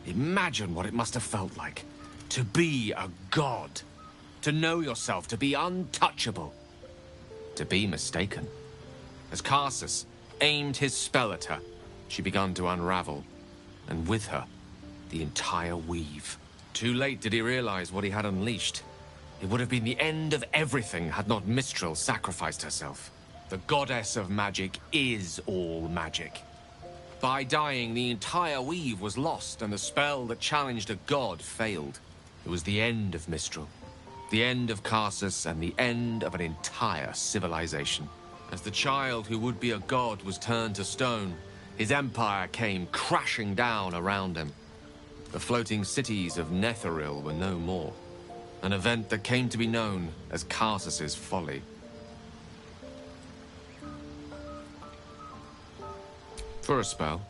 Imagine what it must have felt like. To be a god. To know yourself, to be untouchable. To be mistaken. As Karsus aimed his spell at her, she began to unravel. And with her, the entire weave. Too late did he realize what he had unleashed. It would have been the end of everything had not Mistral sacrificed herself. The goddess of magic is all magic. By dying, the entire weave was lost, and the spell that challenged a god failed. It was the end of Mistral, the end of Karsus, and the end of an entire civilization. As the child who would be a god was turned to stone, his empire came crashing down around him. The floating cities of Netheril were no more. An event that came to be known as Karsus's folly. For a spell,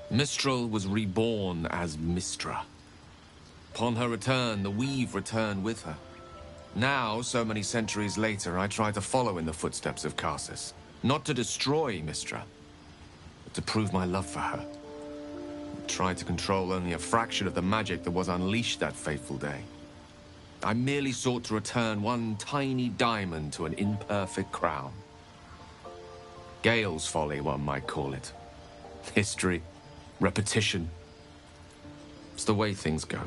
Mistral was reborn as Mistra. Upon her return, the weave returned with her. Now, so many centuries later, I try to follow in the footsteps of Karsus. Not to destroy Mistra, but to prove my love for her. I tried to control only a fraction of the magic that was unleashed that fateful day. I merely sought to return one tiny diamond to an imperfect crown. Gale's folly, one might call it. History, repetition. It's the way things go.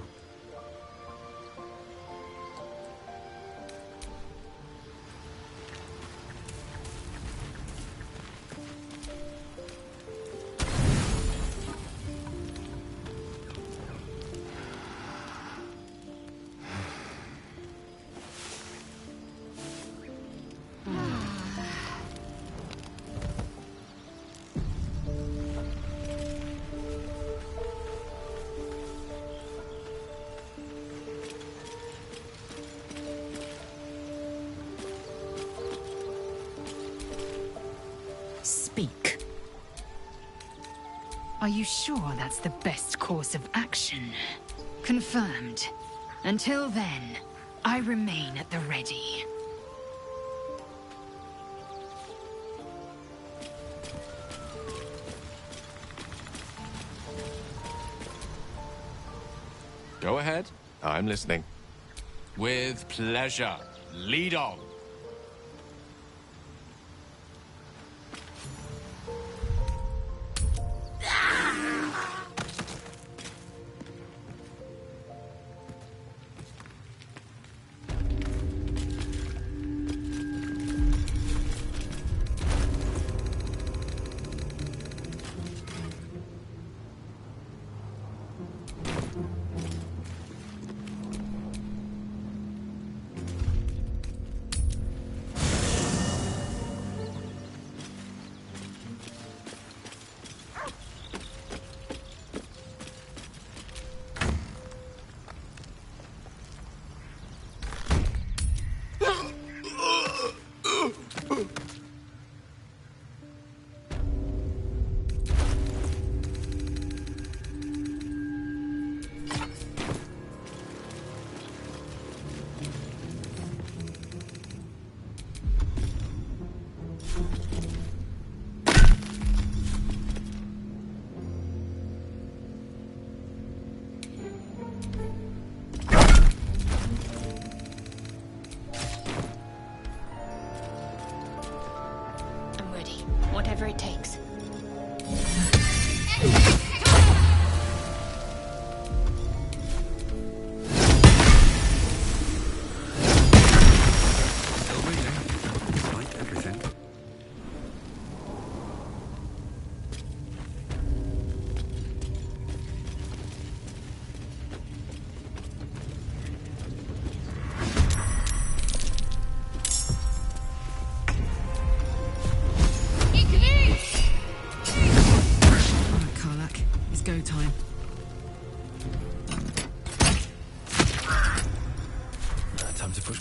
Speak. Are you sure that's the best course of action? Confirmed. Until then, I remain at the ready. Go ahead. I'm listening. With pleasure. Lead on.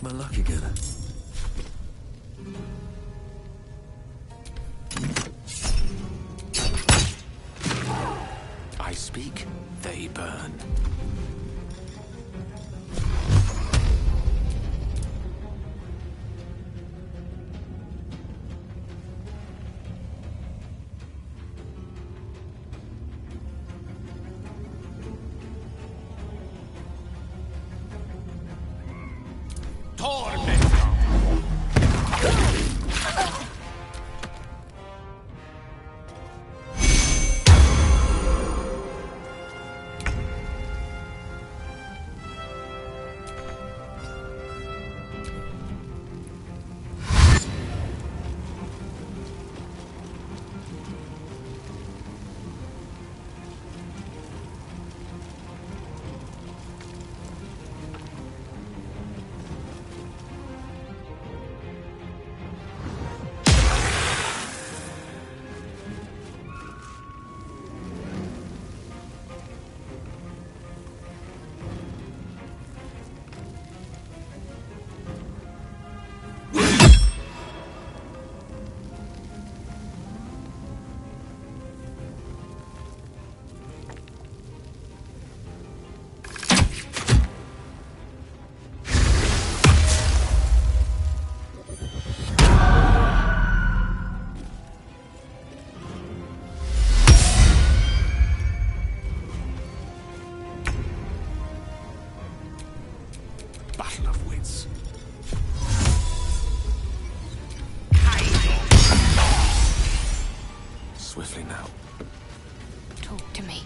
my luck again. I speak, they burn. Battle of wits. Swiftly now. Talk to me.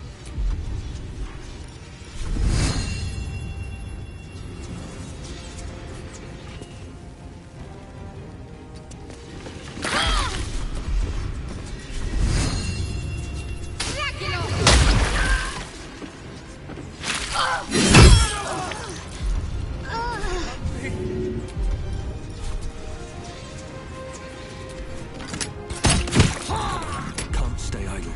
Can't stay idle.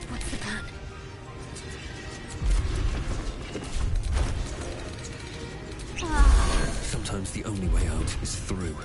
What's the plan? Sometimes the only way out is through.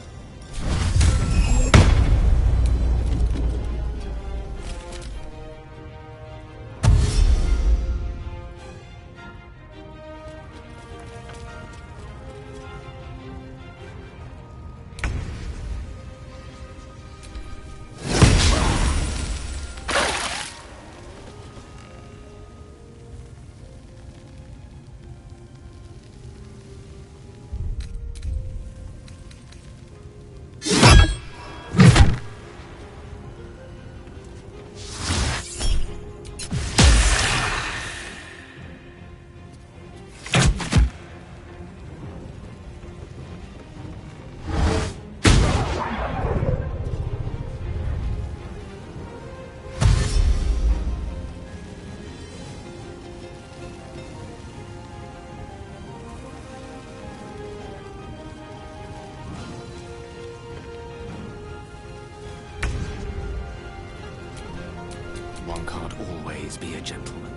One can't always be a gentleman.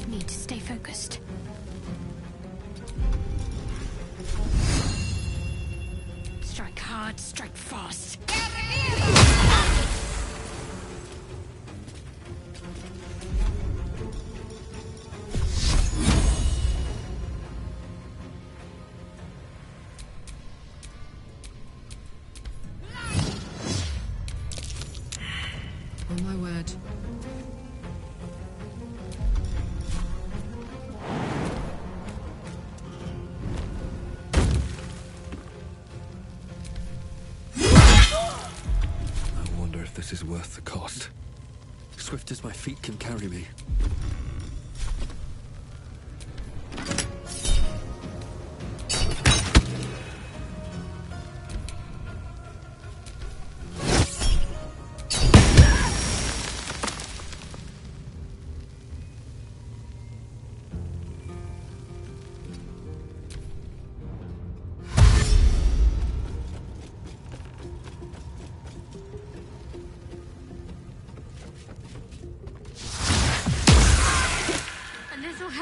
Need to stay focused. Strike hard, strike fast. On my word. I wonder if this is worth the cost. Swift as my feet can carry me.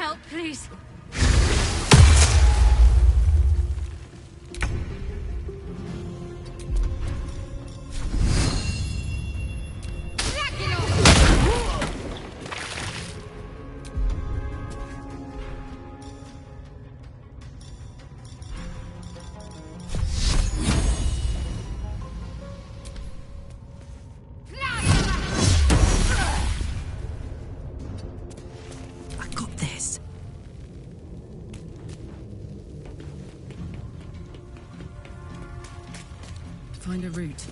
help, please. Find a route.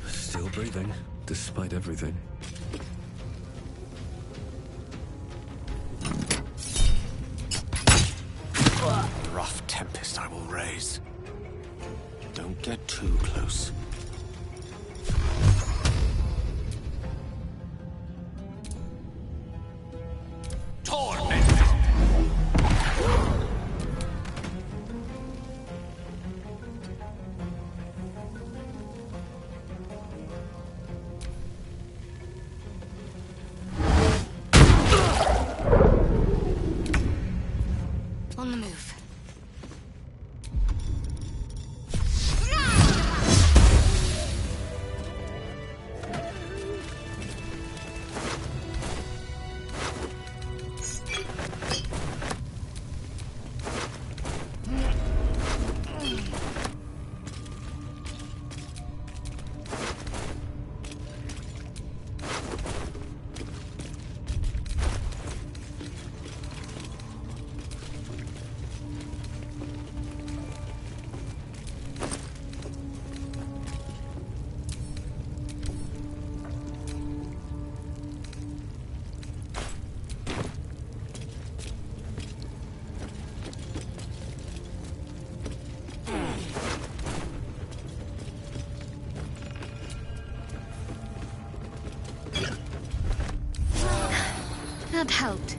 Still breathing, despite everything. Rough tempest I will raise. Don't get too close. On the move. That helped.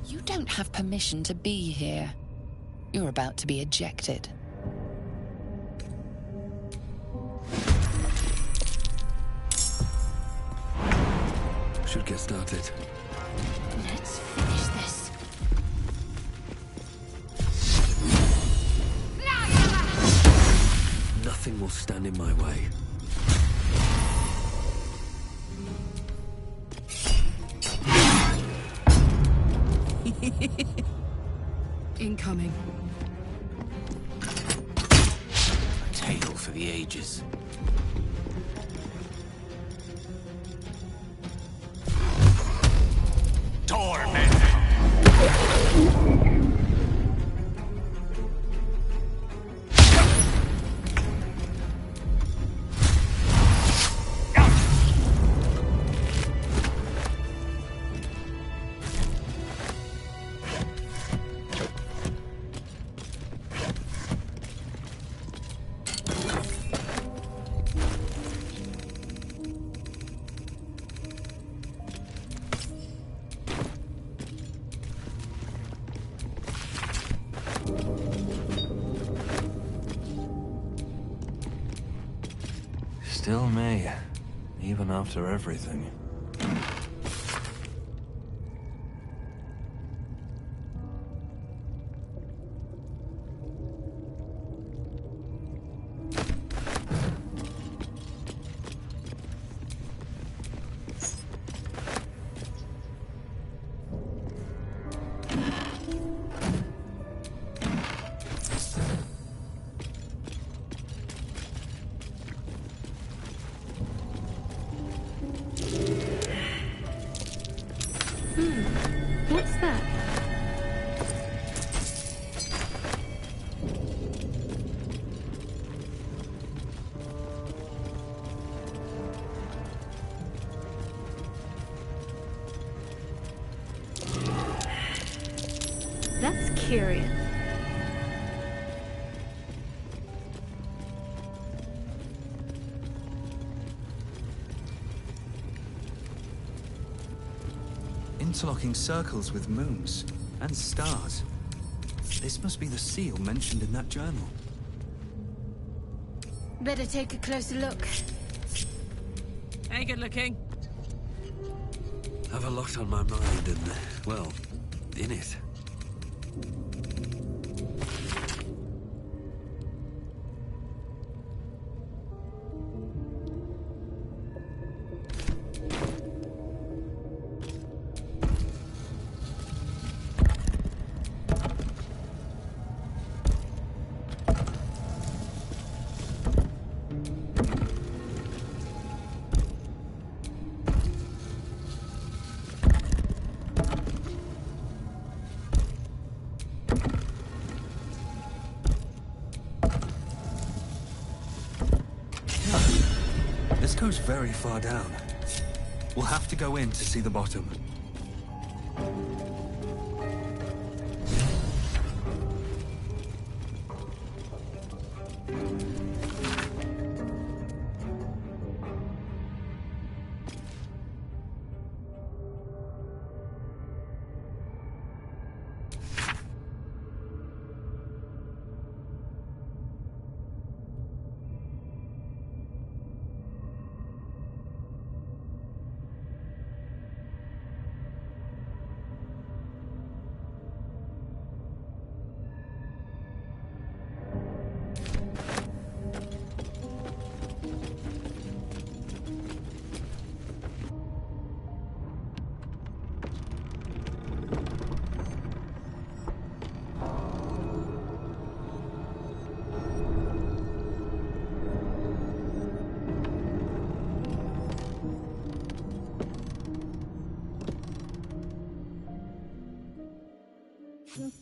You don't have permission to be here. You're about to be ejected. Should get started. Let's finish this. Nothing will stand in my way. Incoming. A tale for the ages. Torment! Still me, even after everything. What's that? That's curious. Interlocking circles with moons and stars. This must be the seal mentioned in that journal. Better take a closer look. Hey, good looking. Have a lot on my mind and, well, in it. This goes very far down. We'll have to go in to see the bottom.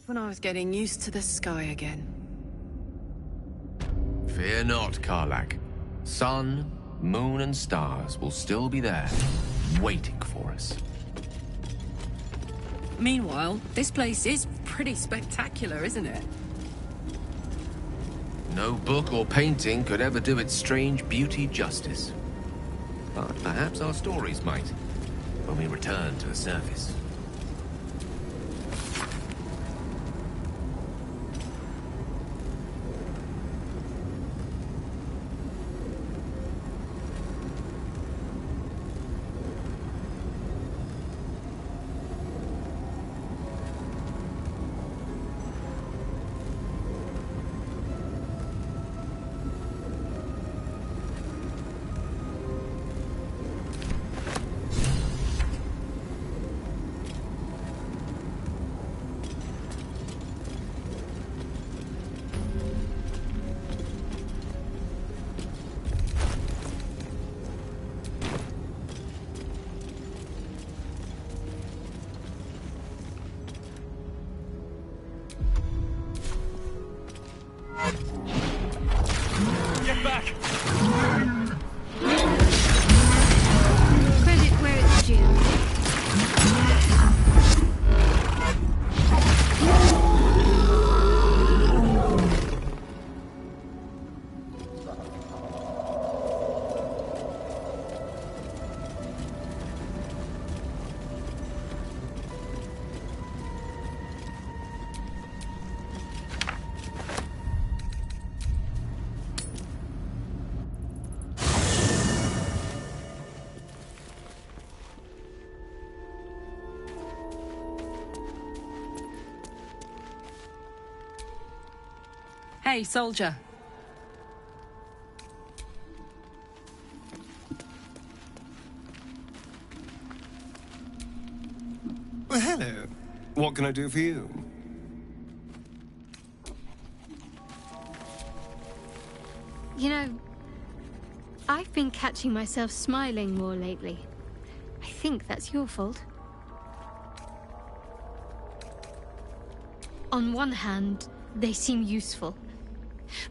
When I was getting used to the sky again. Fear not, Karlak. Sun, moon, and stars will still be there, waiting for us. Meanwhile, this place is pretty spectacular, isn't it? No book or painting could ever do its strange beauty justice. But perhaps our stories might, when we return to the surface. Hey, soldier. Well, hello. What can I do for you? You know, I've been catching myself smiling more lately. I think that's your fault. On one hand, they seem useful.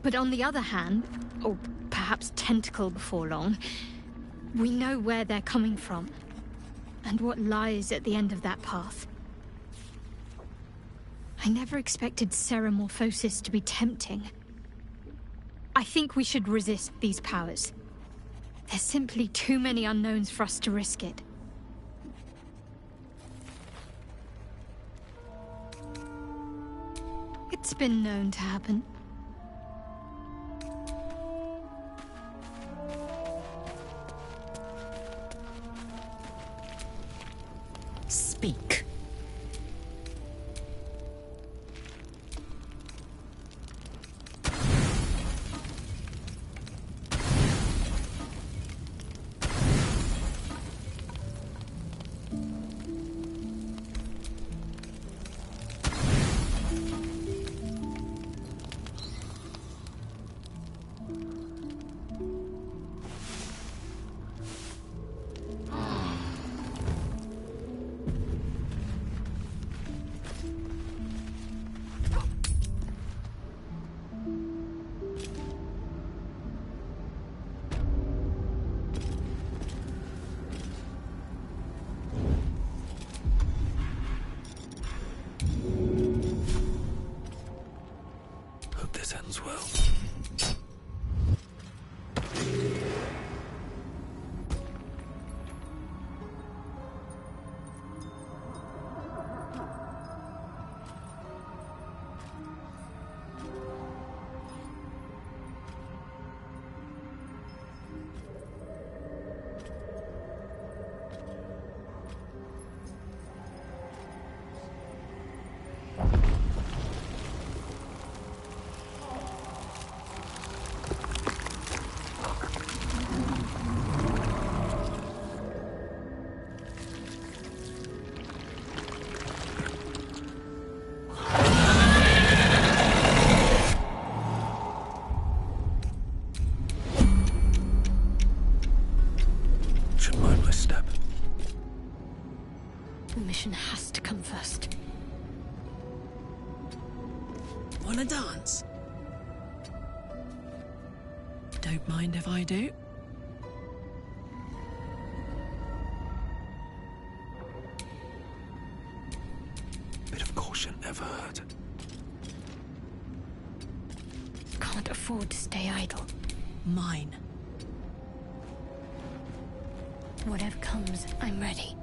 But on the other hand, or perhaps tentacle before long, we know where they're coming from, and what lies at the end of that path. I never expected Ceramorphosis to be tempting. I think we should resist these powers. There's simply too many unknowns for us to risk it. It's been known to happen. Speak. Hope this ends well. Should mind my step. The mission has to come first. Wanna dance? Don't mind if I do. Bit of caution never hurt. Can't afford to stay idle. Mine. Whatever comes, I'm ready.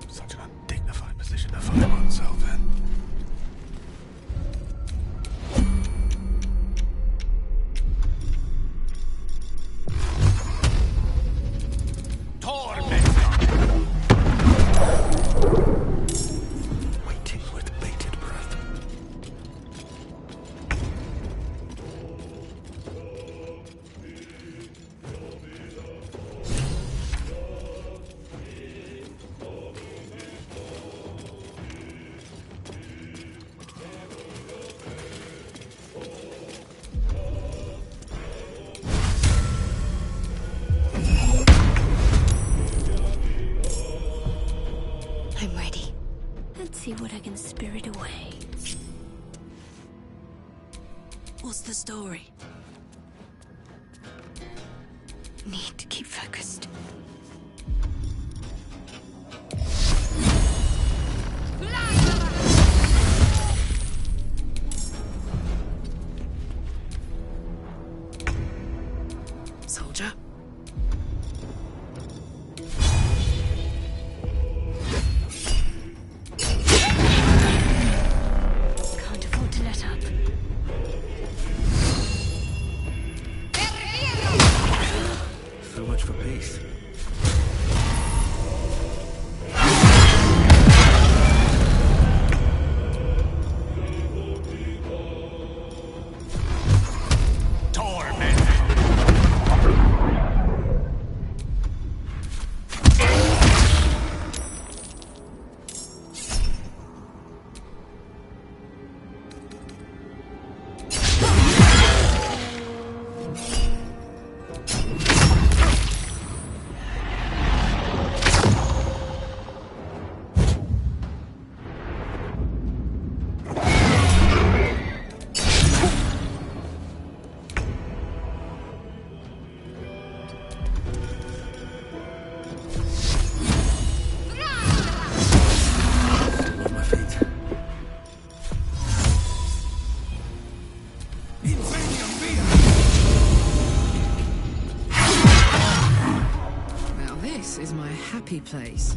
Such an undignified position to find oneself in. Waiting with bated breath. I'm ready. Let's see what I can spirit away. What's the story? Need to keep focused. Soldier? Can't afford to let up. This is my happy place.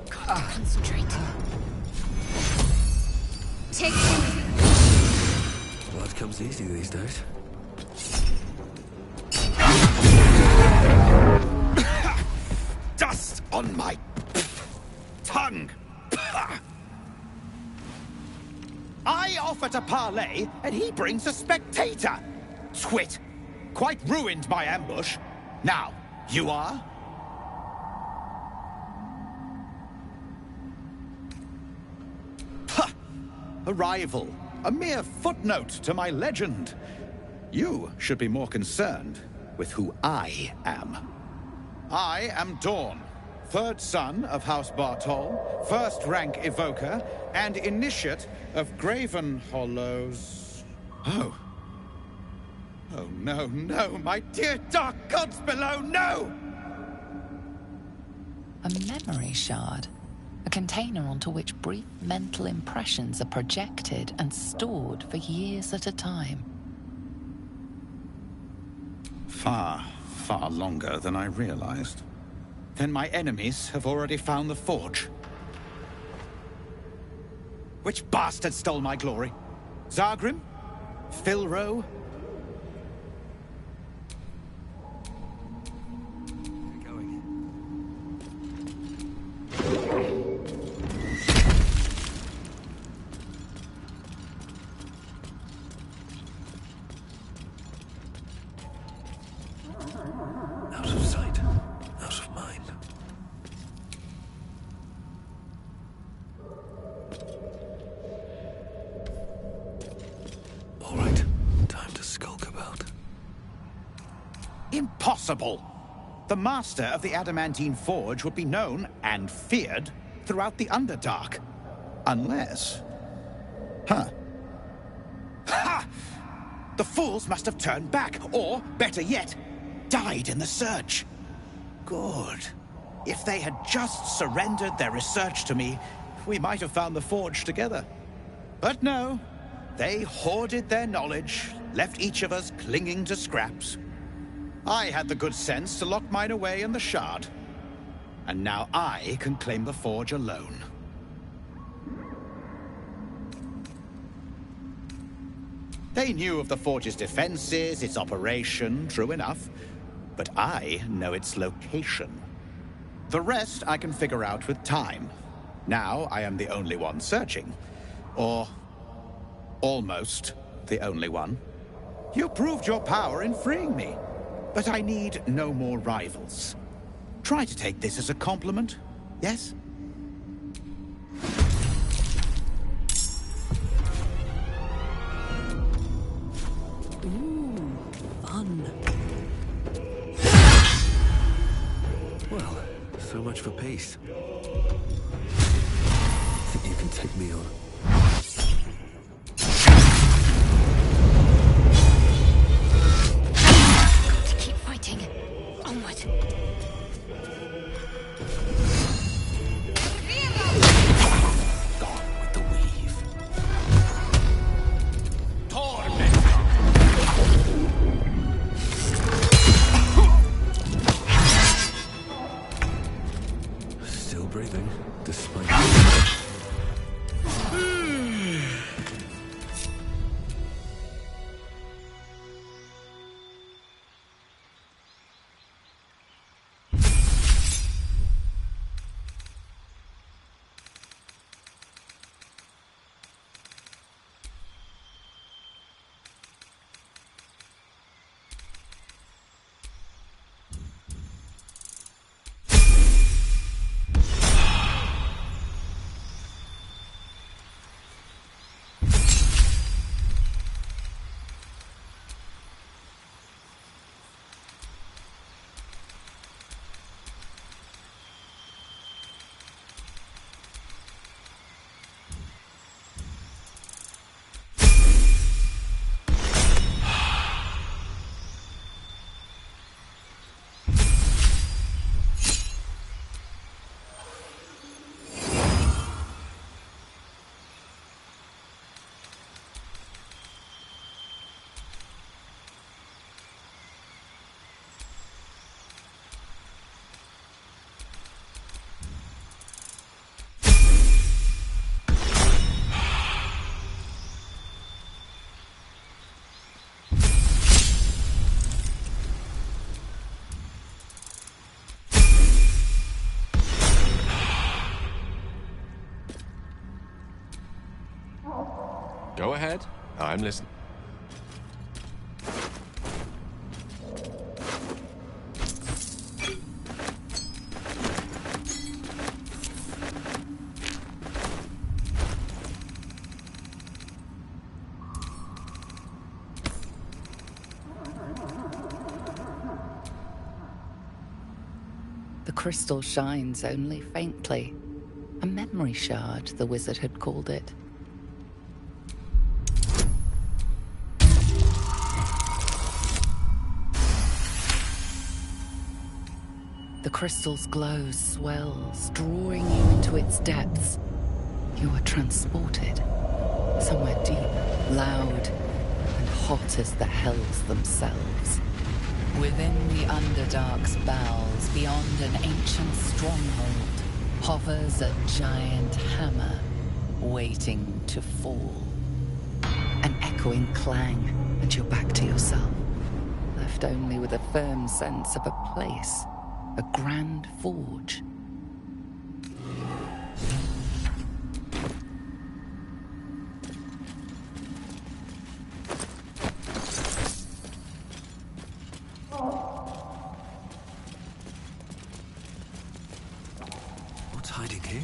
Concentrate. Take him. Blood comes easy these days. Dust on my tongue. I offer to parley, and he brings a spectator. Twit. Quite ruined my ambush. Now, you are? A rival. A mere footnote to my legend. You should be more concerned with who I am. I am Dawn, third son of House Bartol, first-rank evoker, and initiate of Graven Hollows. Oh. Oh, no, no, my dear dark gods below, no! A memory shard. A container onto which brief mental impressions are projected and stored for years at a time. Far, far longer than I realized. Then my enemies have already found the forge. Which bastard stole my glory? Zargrim? Philro? Out of sight, out of mind. All right, time to skulk about. Impossible! The master of the Adamantine Forge would be known and feared throughout the Underdark. Unless... Huh. Ha! The fools must have turned back, or, better yet, died in the search. Good. If they had just surrendered their research to me, we might have found the forge together. But no. They hoarded their knowledge, left each of us clinging to scraps. I had the good sense to lock mine away in the shard. And now I can claim the forge alone. They knew of the forge's defenses, its operation, true enough. But I know its location. The rest I can figure out with time. Now I am the only one searching. Or... almost the only one. You proved your power in freeing me. But I need no more rivals. Try to take this as a compliment, yes? Ooh, fun. Well, so much for peace. Think you can take me on? Keep fighting. Onward. Gone with the weave. Still breathing, despite... Go ahead. I'm listening. The crystal shines only faintly. A memory shard, the wizard had called it. The crystal's glow swells, drawing you into its depths. You are transported, somewhere deep, loud, and hot as the hells themselves. Within the Underdark's bowels, beyond an ancient stronghold, hovers a giant hammer, waiting to fall. An echoing clang, and you're back to yourself, left only with a firm sense of a place, a grand forge. What's hiding here?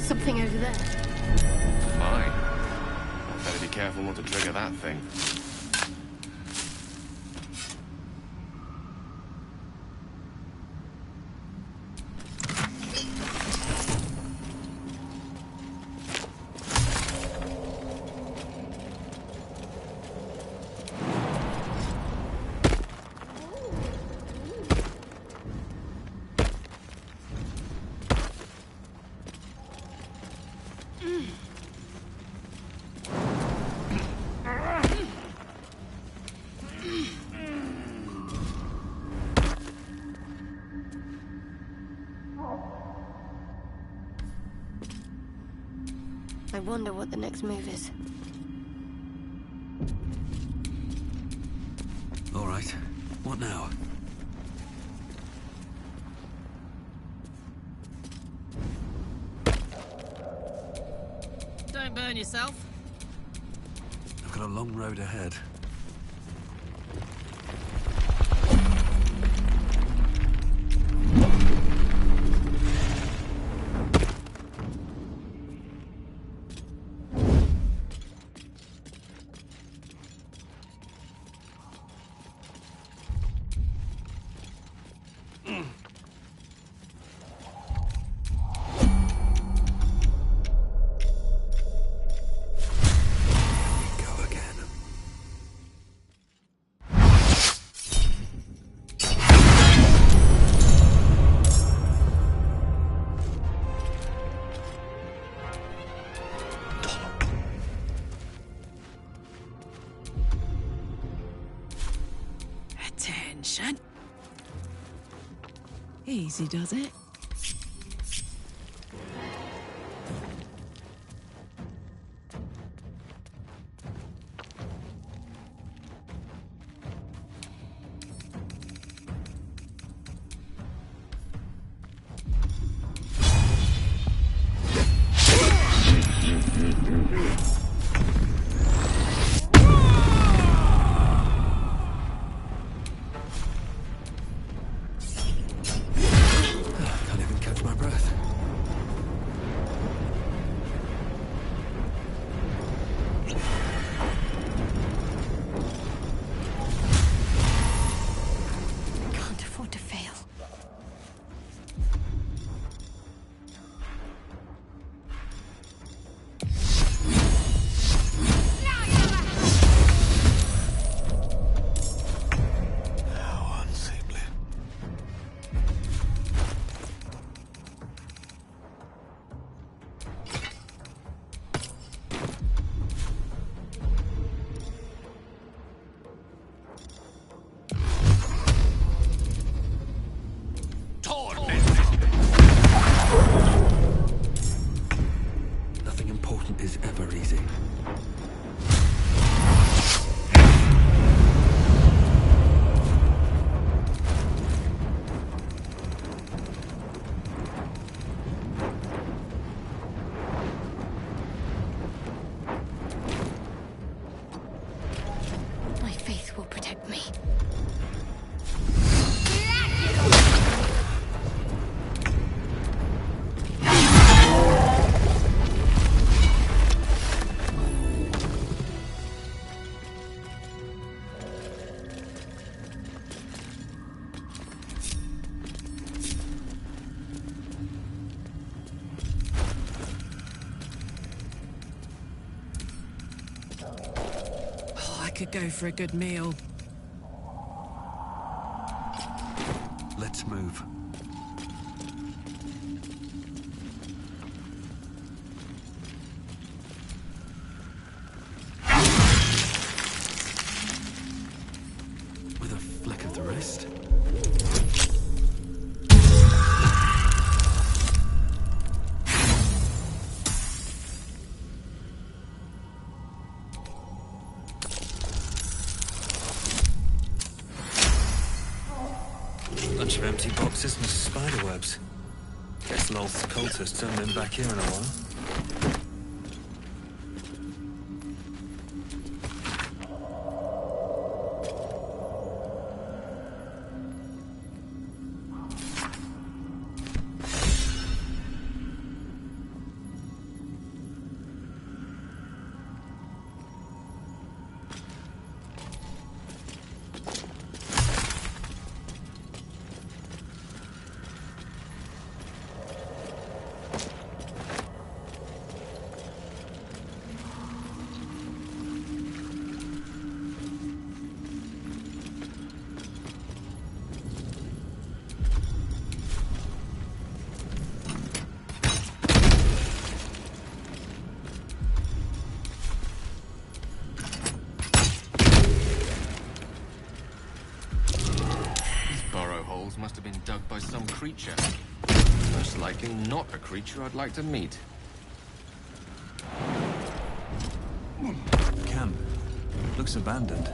Something over there. Fine. I'd better be careful not to trigger that thing. I wonder what the next move is. All right. What now? Don't burn yourself. I've got a long road ahead. Attention. Easy does it. could go for a good meal. Let's move. With a flick of the wrist. Bunch of empty boxes and spiderwebs. Guess Lolth's cultists haven't been back here in a while. Must have been dug by some creature. Most likely not a creature I'd like to meet. Camp. Looks abandoned.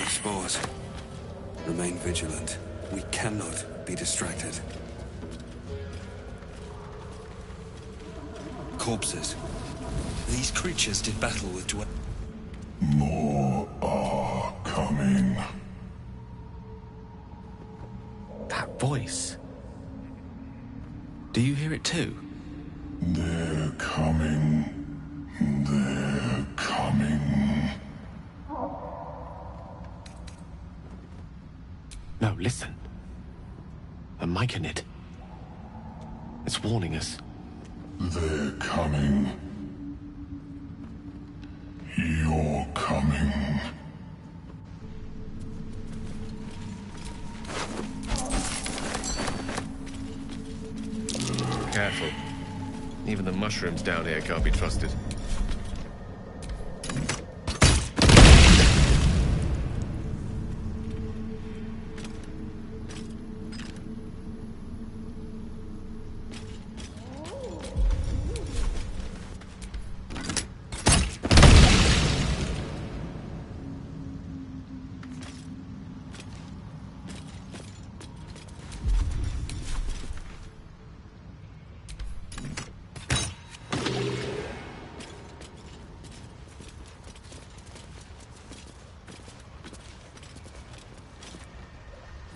Spores. Remain vigilant. We cannot be distracted. Corpses. These creatures did battle with dwell. More are coming. That voice. Do you hear it too? They're coming. They're coming. No, listen. A mic in it. It's warning us. They're coming. You're coming. Careful. Even the mushrooms down here can't be trusted.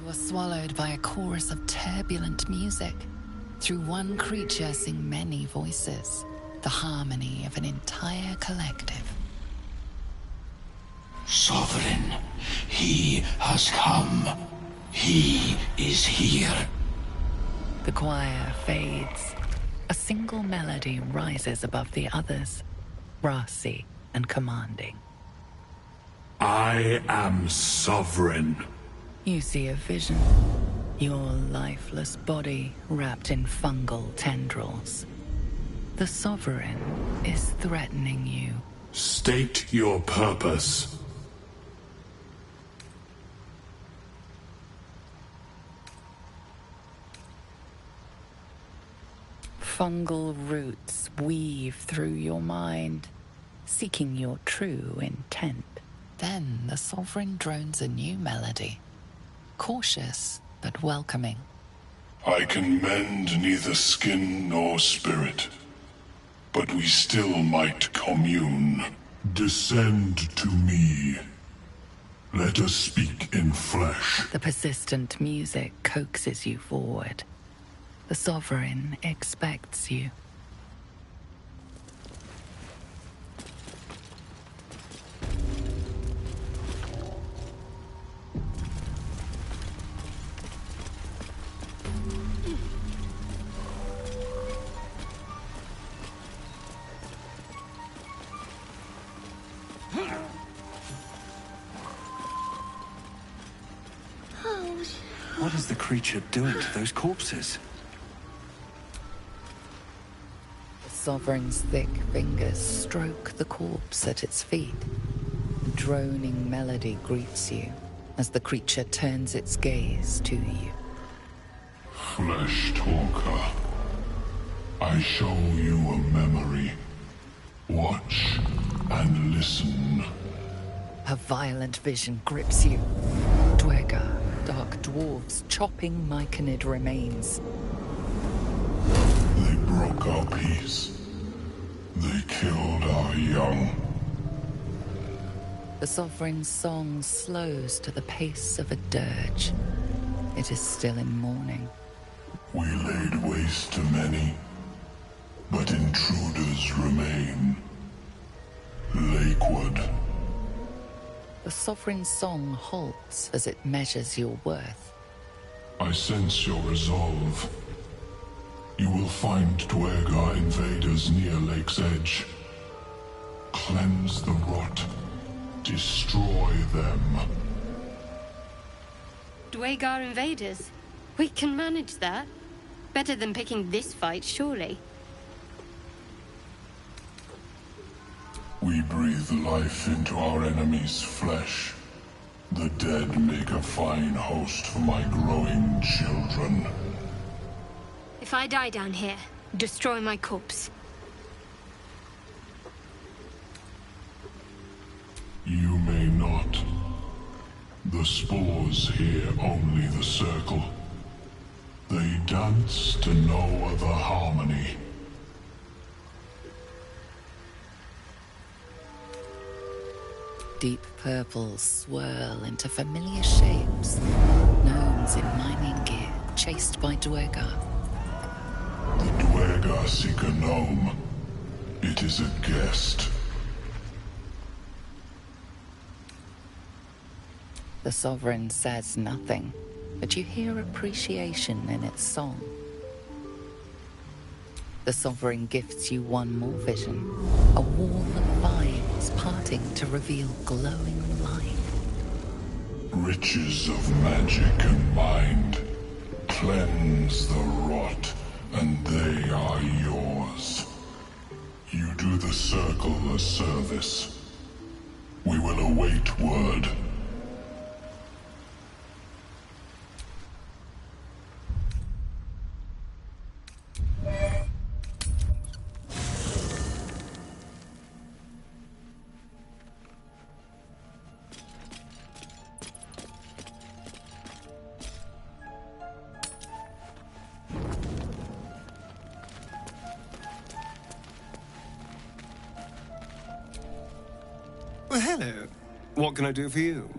Were swallowed by a chorus of turbulent music. Through one creature sing many voices, the harmony of an entire collective. Sovereign, he has come. He is here. The choir fades. A single melody rises above the others, brassy and commanding. I am sovereign. You see a vision. Your lifeless body wrapped in fungal tendrils. The Sovereign is threatening you. State your purpose. Fungal roots weave through your mind, seeking your true intent. Then the Sovereign drones a new melody, cautious but welcoming. I can mend neither skin nor spirit, but we still might commune. Descend to me. Let us speak in flesh. The persistent music coaxes you forward. The Sovereign expects you. What is the creature doing to those corpses? The Sovereign's thick fingers stroke the corpse at its feet. A droning melody greets you as the creature turns its gaze to you. Flesh talker. I show you a memory. Watch and listen. A violent vision grips you. Dwergar, dark dwarves chopping myconid remains. They broke our peace. They killed our young. The Sovereign's song slows to the pace of a dirge. It is still in mourning. We laid waste to many, but intruders remain. Lakewood. The Sovereign's song halts as it measures your worth. I sense your resolve. You will find Dwergar invaders near Lake's Edge. Cleanse the rot. Destroy them. Dwergar invaders? We can manage that. Better than picking this fight, surely. We breathe life into our enemy's flesh. The dead make a fine host for my growing children. If I die down here, destroy my corpse. You may not. The spores hear only the circle. They dance to no other harmony. Deep purples swirl into familiar shapes. Gnomes in mining gear, chased by Dwergar. The Dwergar seek a gnome. It is a guest. The Sovereign says nothing, but you hear appreciation in its song. The Sovereign gifts you one more vision, a wall of vines parting to reveal glowing light. Riches of magic and mind. Cleanse the rot, and they are yours. You do the circle a service. We will await word. Well, hello. What can I do for you?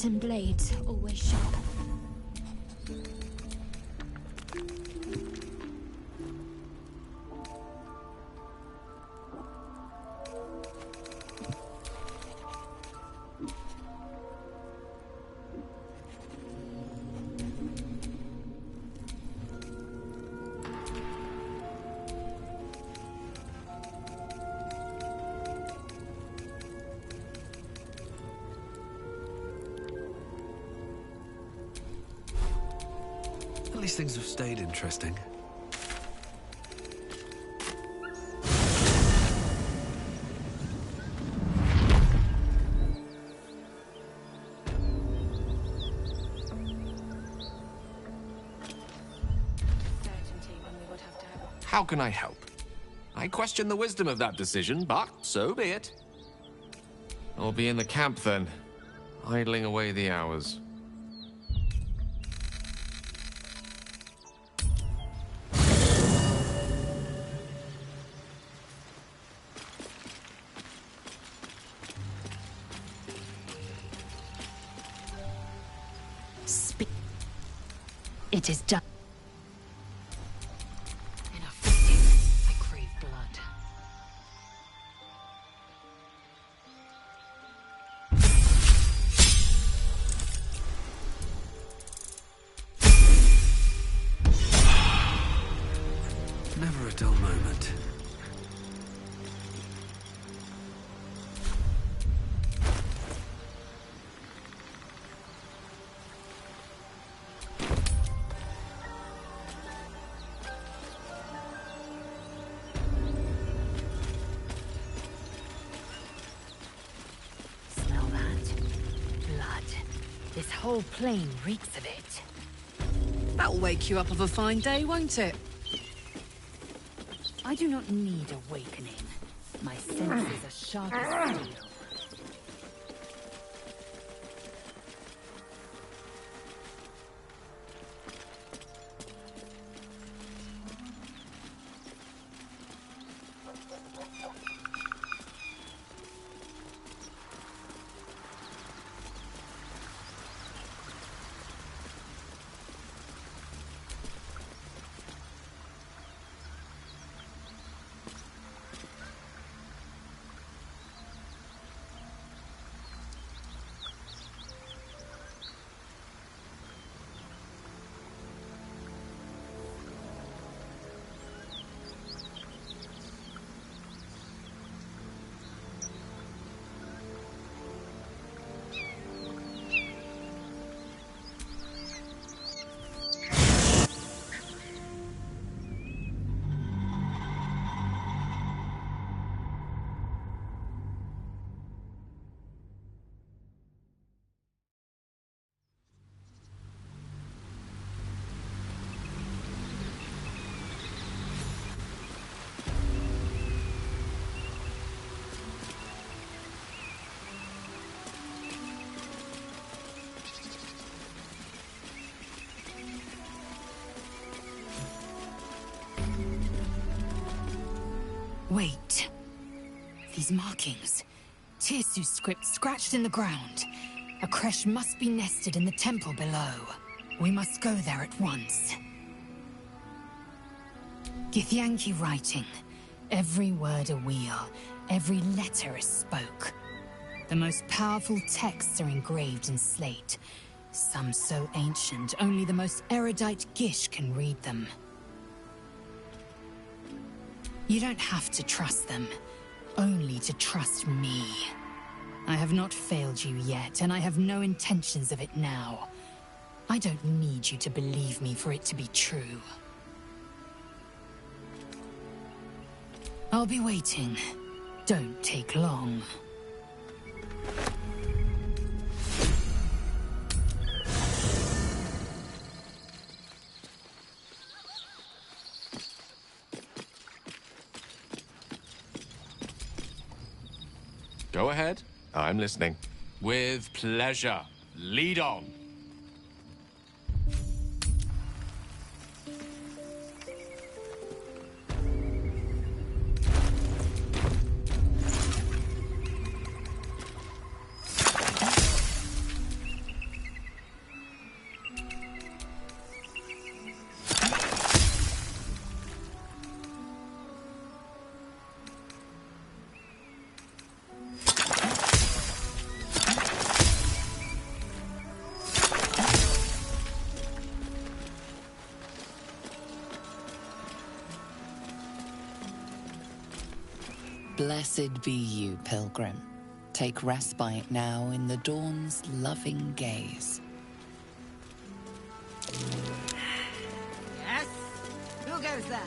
and blades, always sharp. At least things have stayed interesting. How can I help? I question the wisdom of that decision, but so be it. I'll be in the camp then, idling away the hours. It is done. Enough fighting. I crave blood. Never a dull moment. Smell that? Blood. This whole plain reeks of it. That'll wake you up of a fine day, won't it? I do not need awakening. My senses are sharp as steel. Wait. These markings. Tirsu's script scratched in the ground. A creche must be nested in the temple below. We must go there at once. Githyanki writing. Every word a wheel. Every letter a spoke. The most powerful texts are engraved in slate. Some so ancient, only the most erudite Gish can read them. You don't have to trust them, only to trust me. I have not failed you yet, and I have no intentions of it now. I don't need you to believe me for it to be true. I'll be waiting. Don't take long. Go ahead. I'm listening. With pleasure. Lead on. Blessed be you, pilgrim. Take respite now in the dawn's loving gaze. Yes? Who goes there?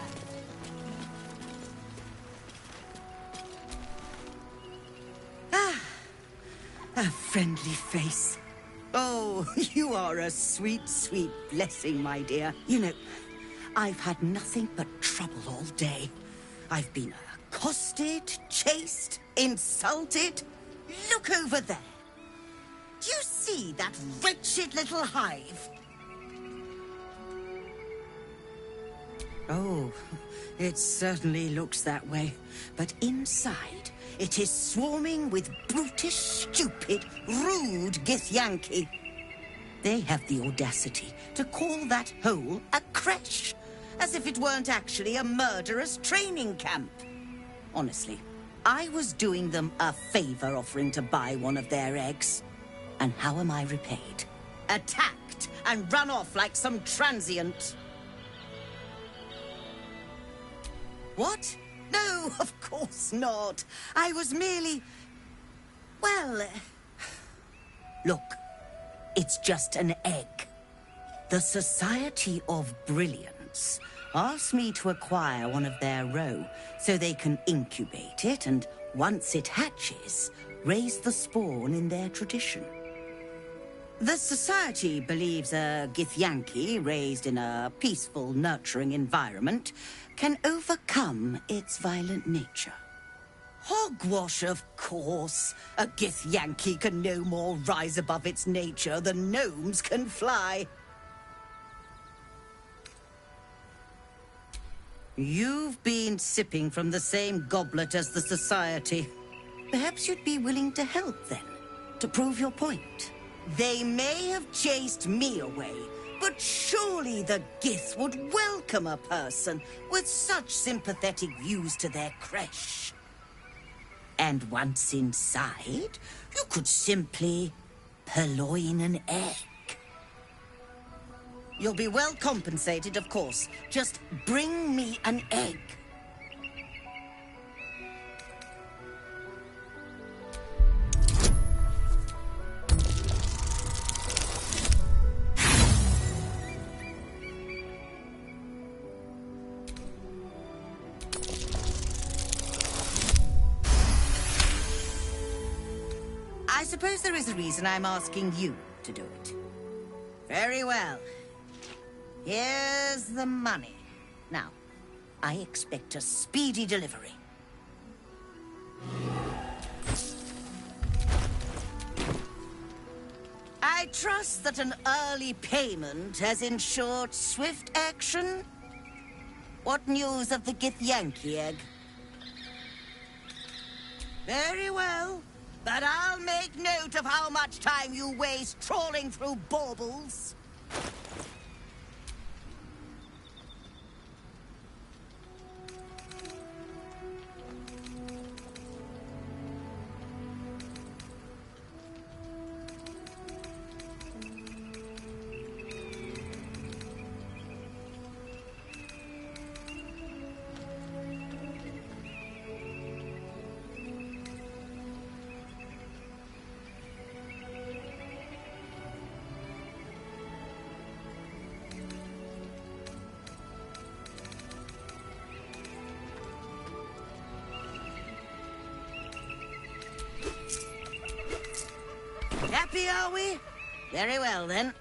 A friendly face. Oh, you are a sweet, sweet blessing, my dear. You know, I've had nothing but trouble all day. I've been accosted, chased, insulted. Look over there. Do you see that wretched little hive? Oh, it certainly looks that way. But inside, it is swarming with brutish, stupid, rude Githyanki. They have the audacity to call that hole a creche, as if it weren't actually a murderous training camp. Honestly, I was doing them a favor offering to buy one of their eggs. And how am I repaid? Attacked and run off like some transient. What? No, of course not. I was merely... Well... Look, it's just an egg. The Society of Brilliance asked me to acquire one of their roe so they can incubate it and, once it hatches, raise the spawn in their tradition. The Society believes a Githyanki raised in a peaceful, nurturing environment can overcome its violent nature. Hogwash, of course. A Githyanki can no more rise above its nature than gnomes can fly. You've been sipping from the same goblet as the Society. Perhaps you'd be willing to help, then, to prove your point. They may have chased me away, but surely the Gith would welcome a person with such sympathetic views to their creche. And once inside, you could simply purloin an egg. You'll be well compensated, of course. Just bring me an egg. I suppose there is a reason I'm asking you to do it. Very well. Here's the money. Now, I expect a speedy delivery. I trust that an early payment has ensured swift action. What news of the Githyanki egg? Very well. But I'll make note of how much time you waste trawling through baubles. Happy, are we? Very well, then.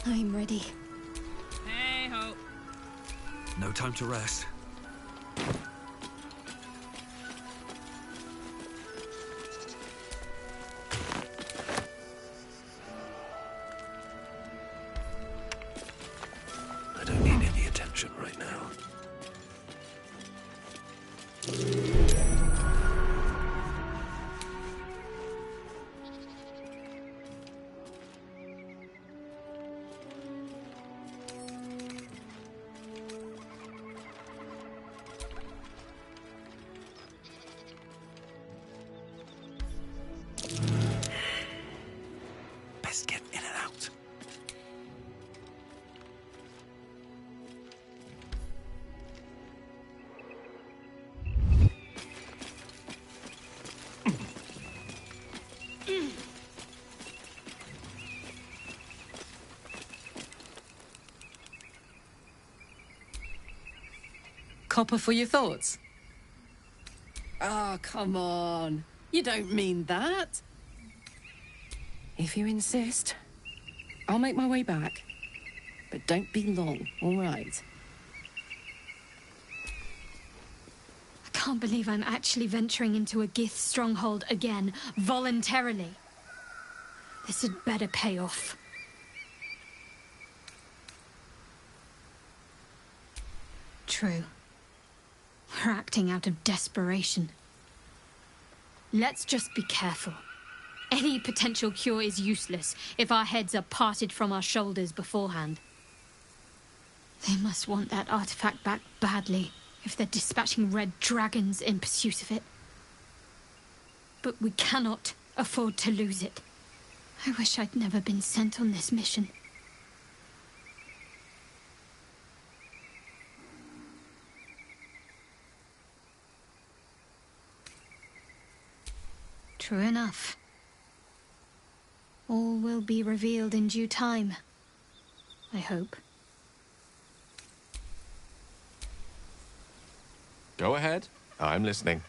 I'm ready. Hey ho. No time to rest. I don't need any attention right now. copper for your thoughts? Oh, come on. You don't mean that. If you insist, I'll make my way back. But don't be long, all right? I can't believe I'm actually venturing into a Gith stronghold again, voluntarily. This had better pay off. True. We're acting out of desperation. Let's just be careful. Any potential cure is useless if our heads are parted from our shoulders beforehand. They must want that artifact back badly if they're dispatching red dragons in pursuit of it. But we cannot afford to lose it. I wish I'd never been sent on this mission. True enough. All will be revealed in due time, I hope. Go ahead. I'm listening.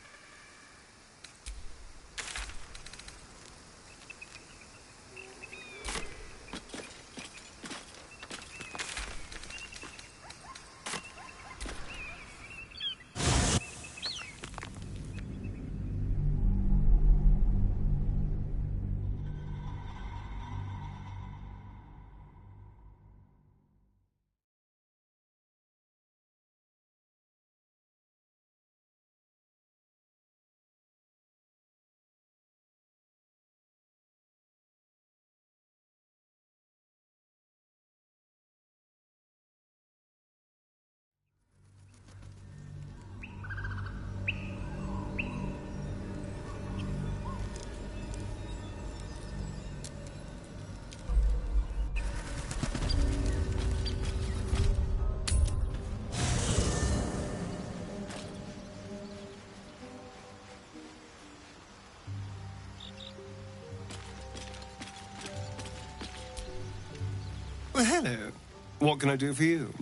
Well, hello. What can I do for you?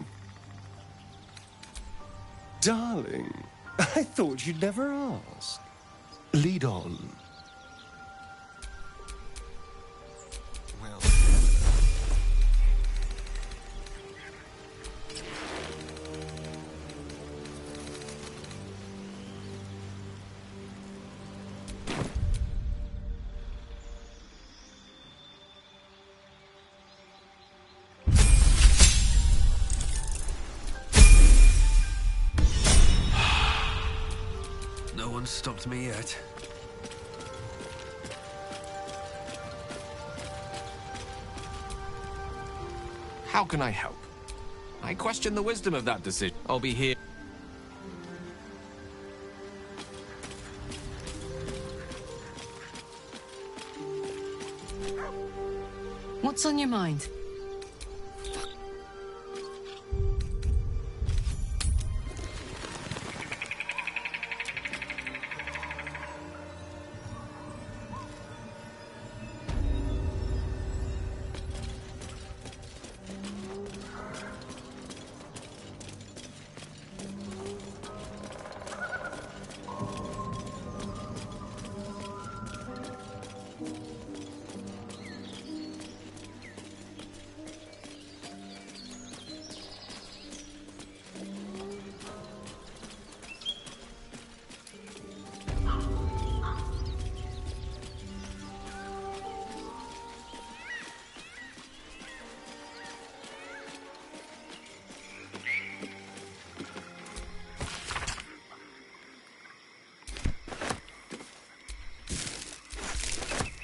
Darling, I thought you'd never ask. Lead on. Well... No one's stopped me yet. How can I help? I question the wisdom of that decision. I'll be here. What's on your mind?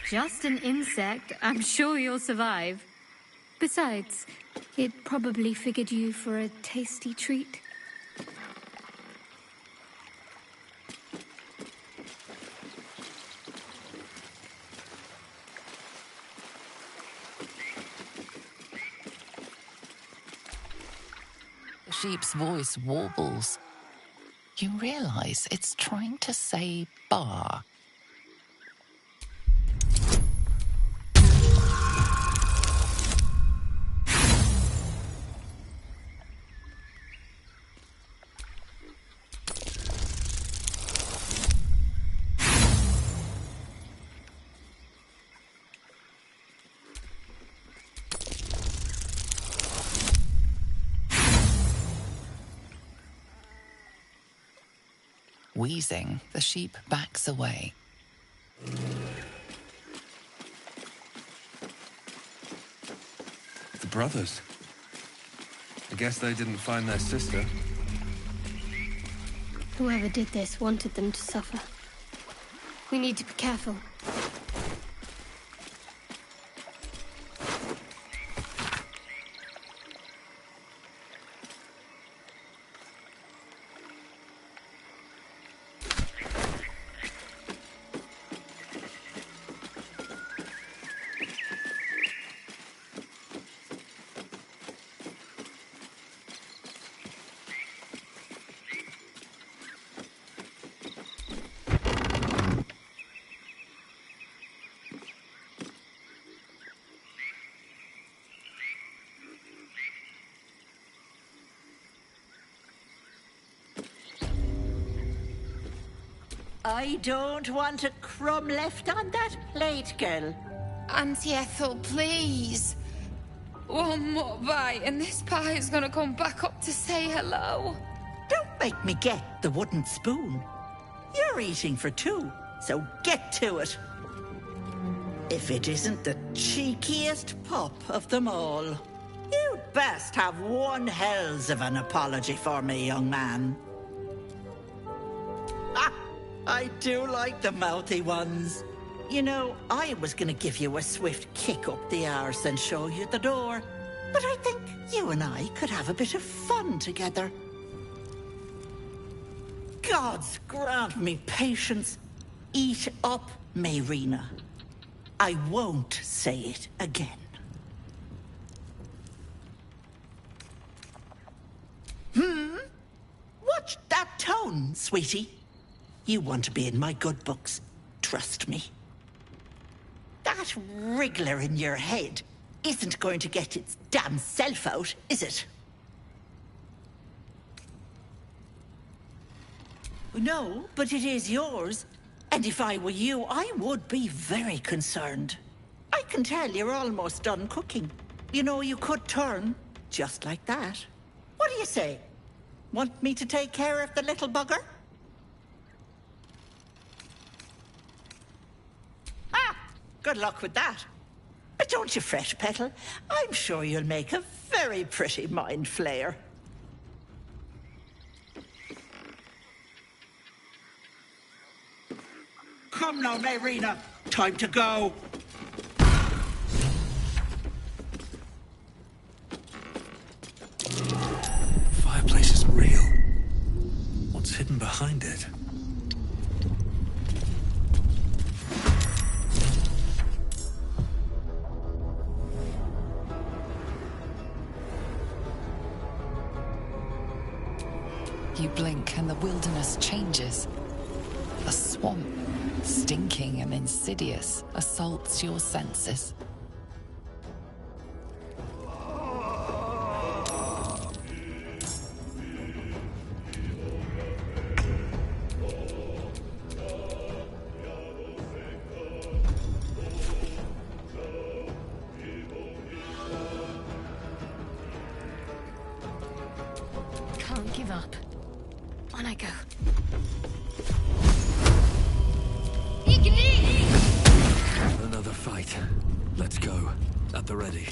Just an insect. I'm sure you'll survive. Besides, it probably figured you for a tasty treat. The sheep's voice warbles. You realize it's trying to say bar. Wheezing, the sheep backs away. The brothers. I guess they didn't find their sister. Whoever did this wanted them to suffer. We need to be careful. I don't want a crumb left on that plate, girl. Auntie Ethel, please. One more bite and this pie is gonna come back up to say hello. Don't make me get the wooden spoon. You're eating for two, so get to it. If it isn't the cheekiest pup of them all. You'd best have one hells of an apology for me, young man. I do like the mouthy ones. You know, I was gonna give you a swift kick up the arse and show you the door. But I think you and I could have a bit of fun together. Gods grant me patience. Eat up, Mayrina. I won't say it again. Watch that tone, sweetie. You want to be in my good books. Trust me. That wriggler in your head isn't going to get its damn self out, is it? No, but it is yours. And if I were you, I would be very concerned. I can tell you're almost done cooking. You know, you could turn just like that. What do you say? Want me to take care of the little bugger? Good luck with that. But don't you fret, Petal. I'm sure you'll make a very pretty mind flayer. Come now, Mayrina. Time to go. Fireplace isn't real. What's hidden behind it? You blink and the wilderness changes. A swamp, stinking and insidious, assaults your senses. Can't give up. On I go. Another fight. Let's go. At the ready.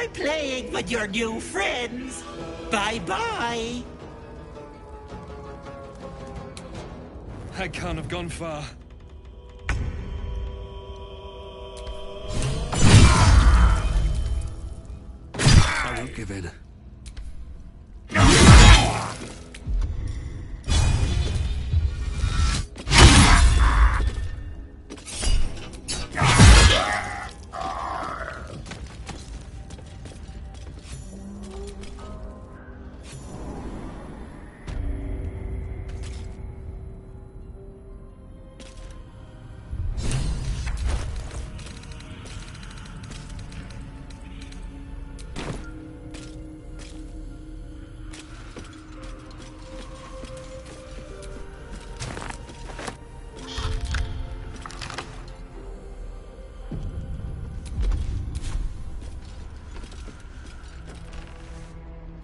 Enjoy playing with your new friends. Bye-bye. I can't have gone far. I won't give in.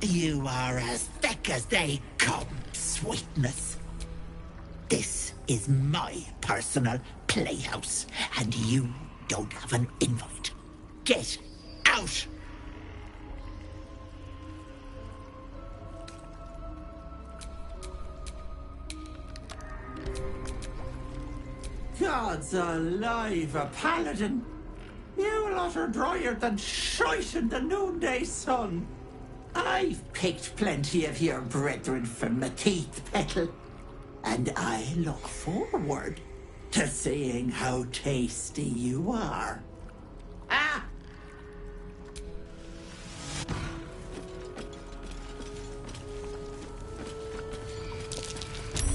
You are as thick as they come, sweetness. This is my personal playhouse, and you don't have an invite. Get out! God's alive, a paladin! You lot are drier than shite in the noonday sun. I've picked plenty of your brethren from my teeth, Petal, and I look forward to seeing how tasty you are. Ah!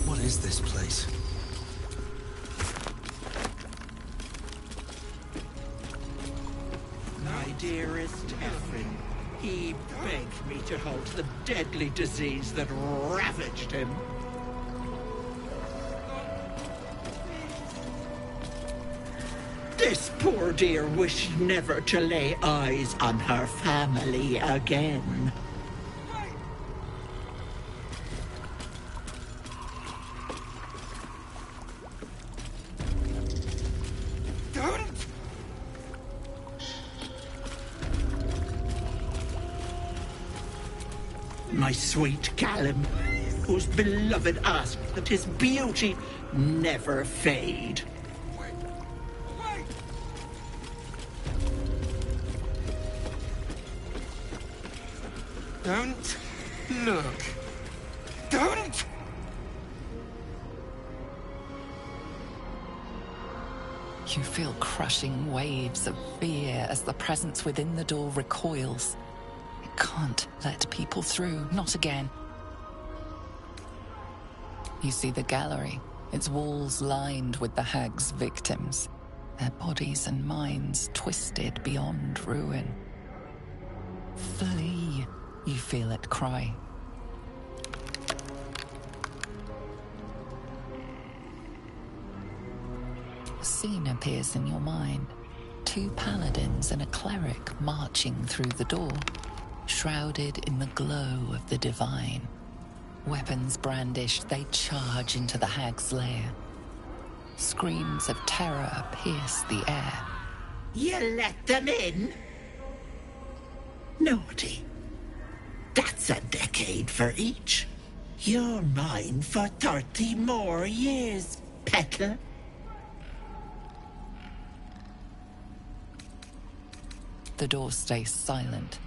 What is this place? My dearest Ephraim, he begged me to halt the deadly disease that ravaged him. This poor dear wished never to lay eyes on her family again. My sweet Callum, whose beloved asked that his beauty never fade. Don't look. Don't! You feel crushing waves of fear as the presence within the door recoils. It can't let people through, not again. You see the gallery, its walls lined with the hag's victims, their bodies and minds twisted beyond ruin. Flee, you feel it cry. A scene appears in your mind. Two paladins and a cleric marching through the door, shrouded in the glow of the divine. Weapons brandished, they charge into the hag's lair. Screams of terror pierce the air. You let them in? Naughty. That's a decade for each. You're mine for 30 more years, Petal. The door stays silent.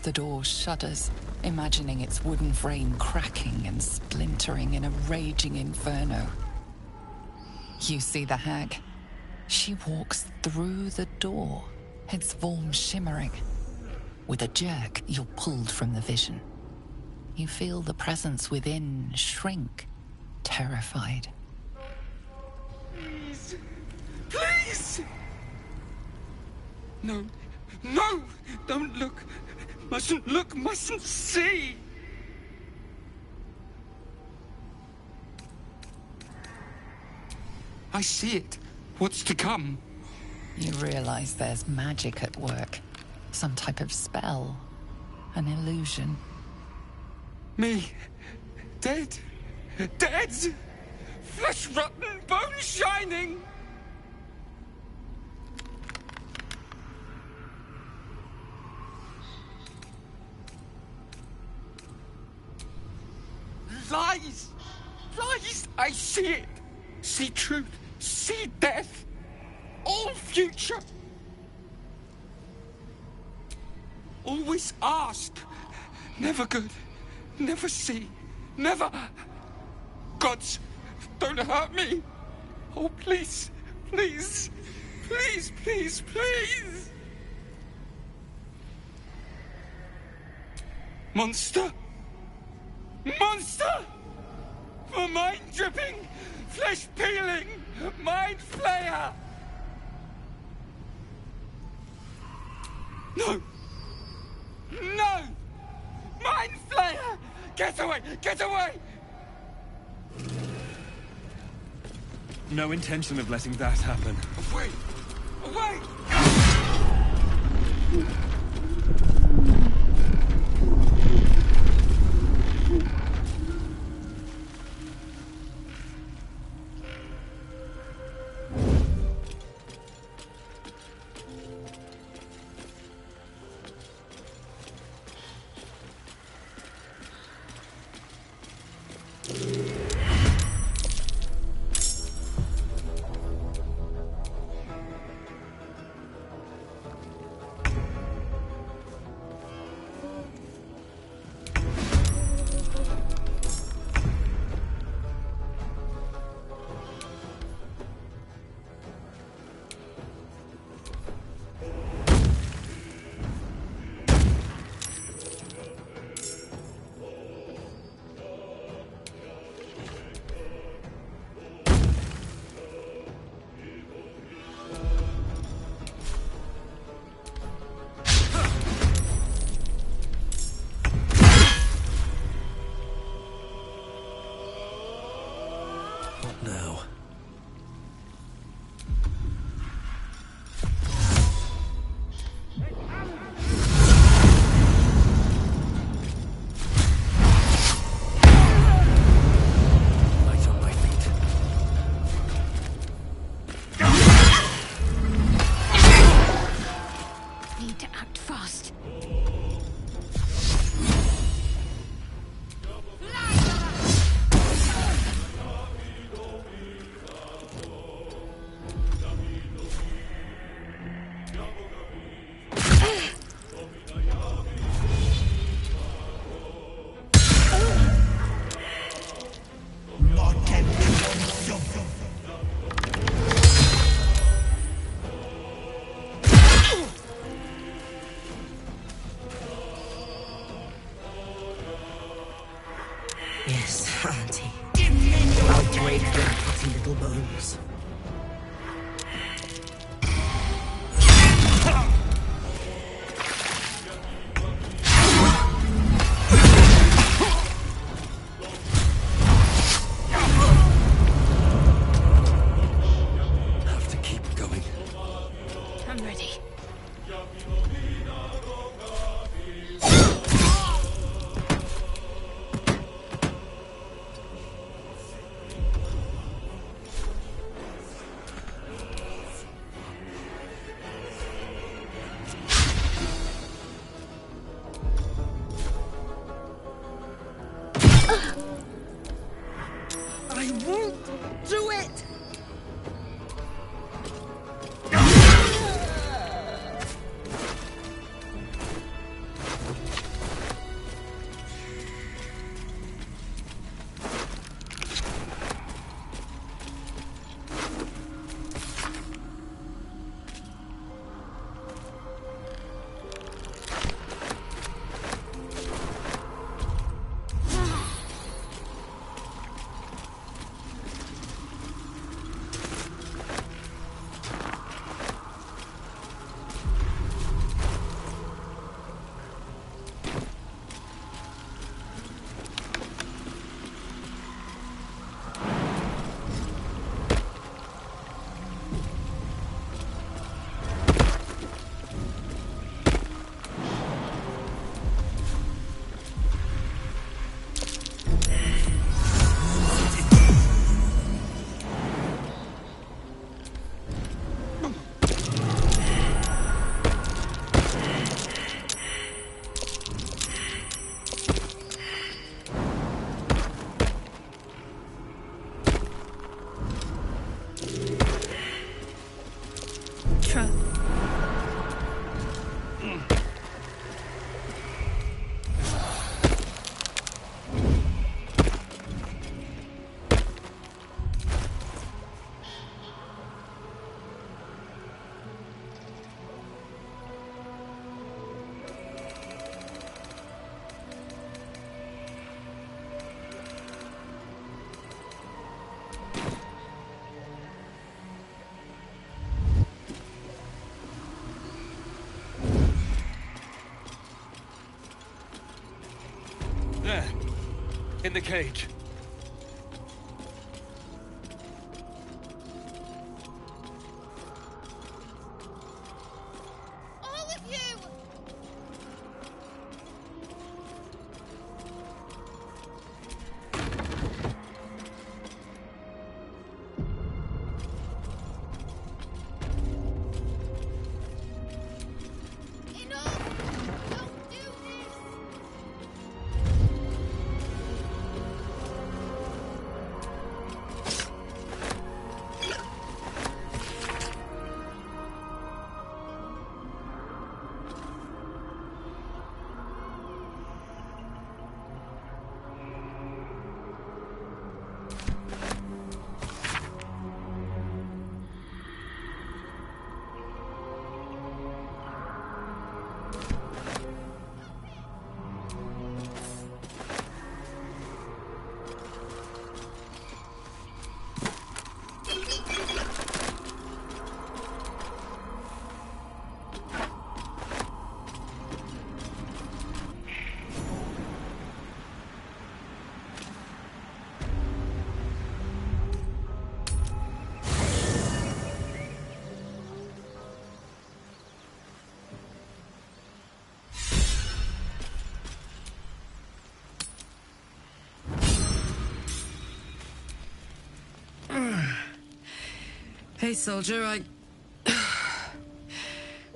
The door shudders, imagining its wooden frame cracking and splintering in a raging inferno. You see the hag. She walks through the door, its form shimmering. With a jerk, you're pulled from the vision. You feel the presence within shrink, terrified. Please! Please! No. No! Don't look! Mustn't look, mustn't see! I see it. What's to come? You realize there's magic at work. Some type of spell. An illusion. Me? Dead. Dead! Flesh rotten, bone shining! Lies! Lies! I see it! See truth! See death! All future! Always ask! Never good! Never see! Never! Gods, don't hurt me! Oh, please! Please! Please, please, please! Monster! Monster! For mind dripping, flesh peeling, mind flayer! No! No! Mind flayer! Get away! Get away! No intention of letting that happen. Away! Away! Now. Light on my feet. Need to act fast. Yes, Auntie. I'll break their pretty little bones. Have to keep going. I'm ready. I won't do it! the cage. All of you! Hey, soldier,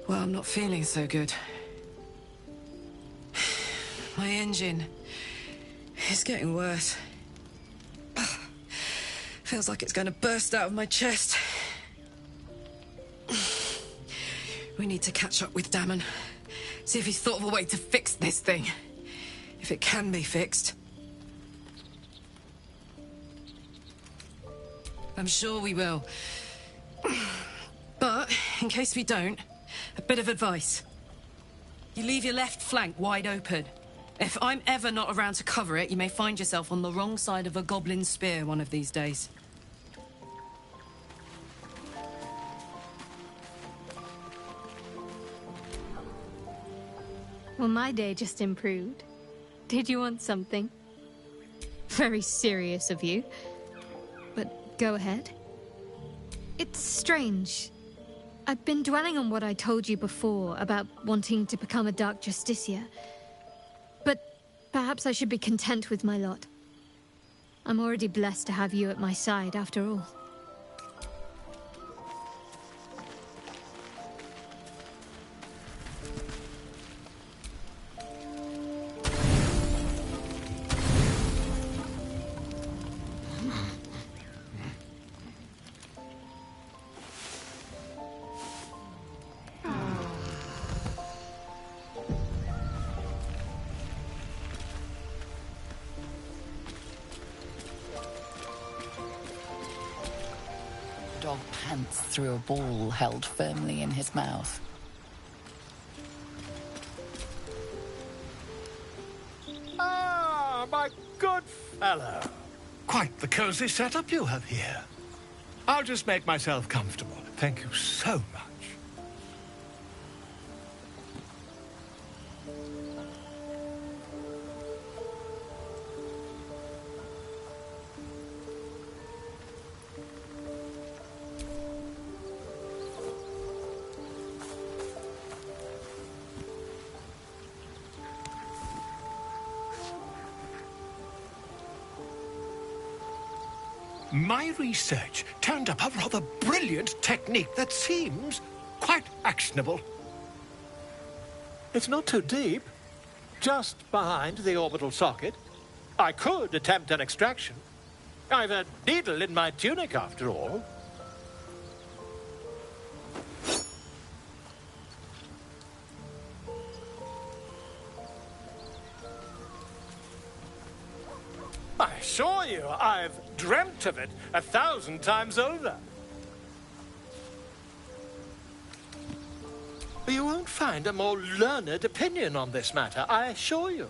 Well, I'm not feeling so good. My engine is getting worse. Feels like it's going to burst out of my chest. We need to catch up with Damon. See if he's thought of a way to fix this thing. If it can be fixed. I'm sure we will. But, in case we don't, a bit of advice. You leave your left flank wide open. If I'm ever not around to cover it, you may find yourself on the wrong side of a goblin spear one of these days. Well, my day just improved. Did you want something? Very serious of you. But go ahead. It's strange. I've been dwelling on what I told you before about wanting to become a Dark Justiciar. But perhaps I should be content with my lot. I'm already blessed to have you at my side, after all. Dog pants through a ball held firmly in his mouth. Ah, my good fellow. Quite the cozy setup you have here. I'll just make myself comfortable. Thank you so much. My research turned up a rather brilliant technique that seems quite actionable. It's not too deep. Just behind the orbital socket. I could attempt an extraction. I've a needle in my tunic, after all. I assure you, I've dreamt of it 1,000 times over. You won't find a more learned opinion on this matter, I assure you.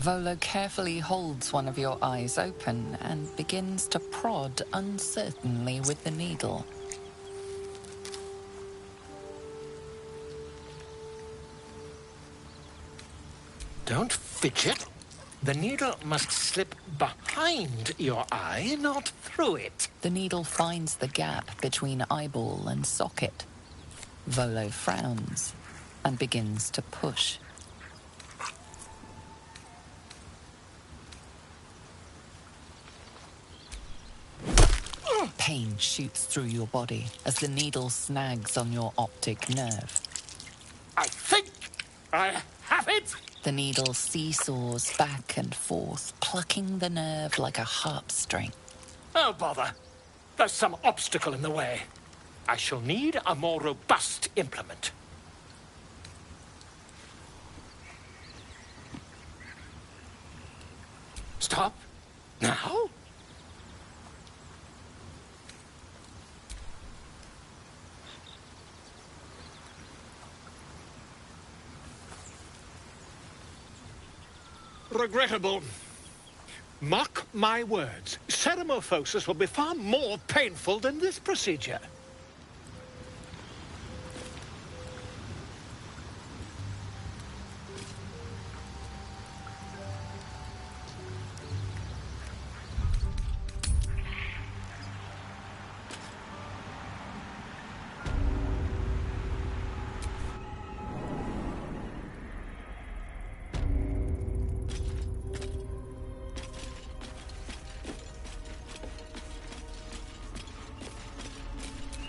Volo carefully holds one of your eyes open and begins to prod uncertainly with the needle. Don't fidget. The needle must slip behind your eye, not through it. The needle finds the gap between eyeball and socket. Volo frowns and begins to push. Pain shoots through your body as the needle snags on your optic nerve. I think I have it! The needle seesaws back and forth, plucking the nerve like a harp string. Oh, bother. There's some obstacle in the way. I shall need a more robust implement. Stop. Now? Regrettable. Mark my words. Ceramophosis will be far more painful than this procedure.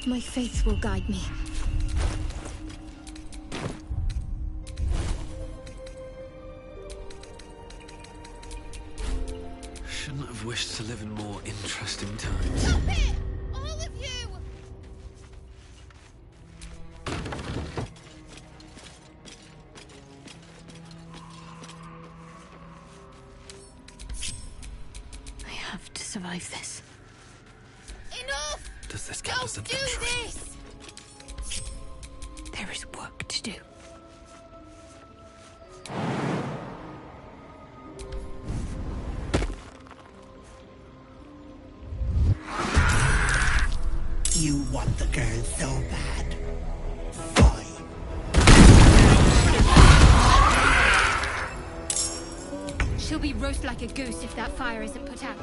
My faith will guide me. Shouldn't have wished to live in more interesting times. Stop it! All of you! I have to survive this. Enough! Does this count as adventure? Do this! There is work to do. You want the girl so bad. She'll be roast like a goose if that fire isn't put out.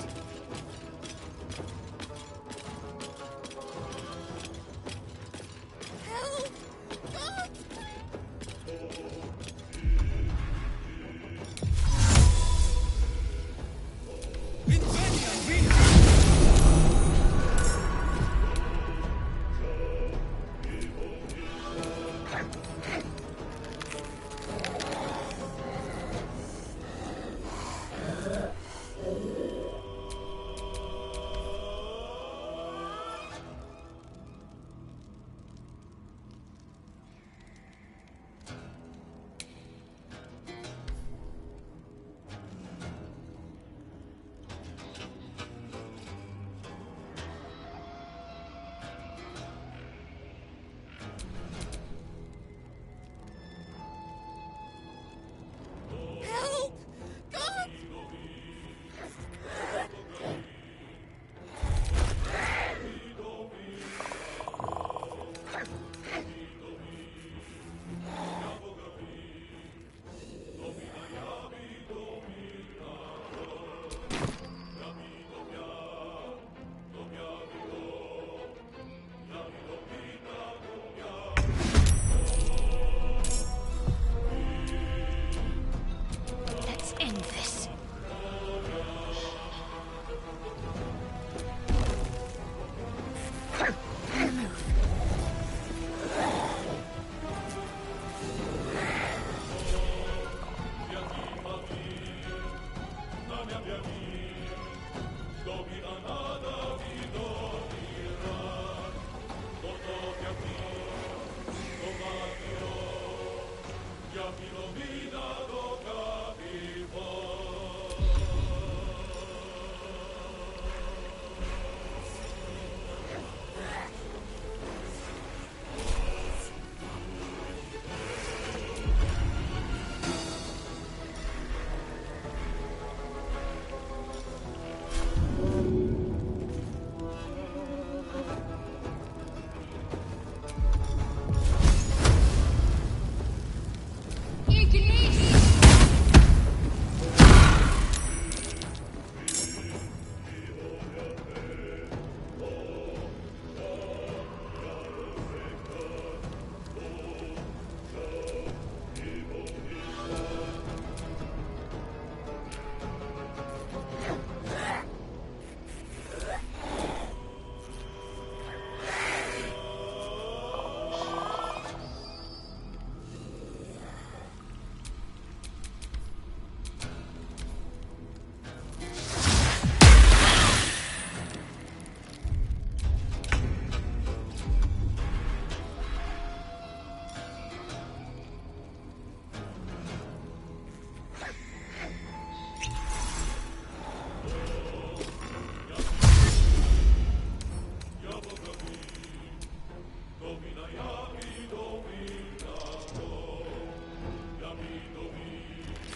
Let's end this.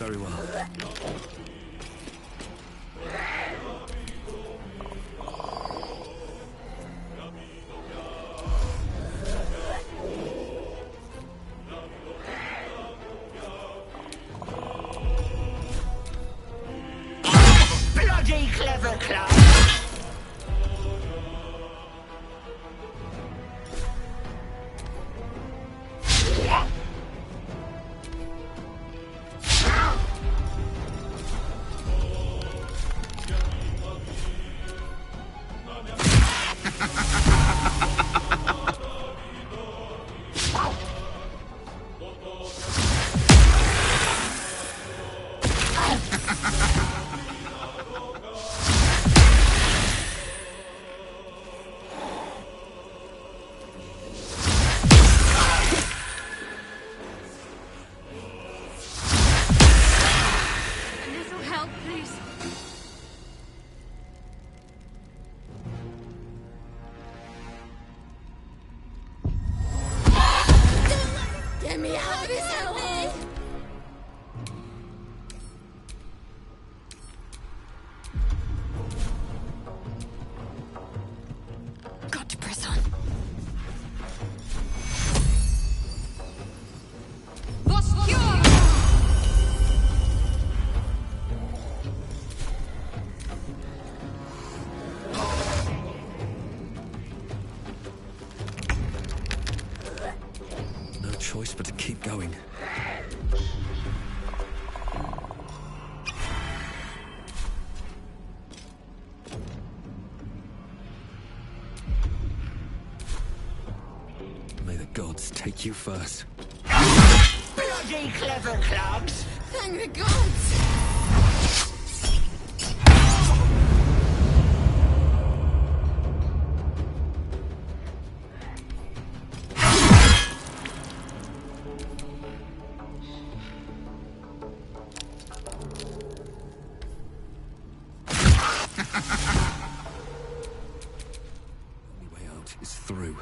Very well. Bloody clever clown! A little help, please. Get me out of this hellhole! Got to press on. No choice but to keep going. May the gods take you first. Bloody clever clogs! Thank the gods! Only way out is through.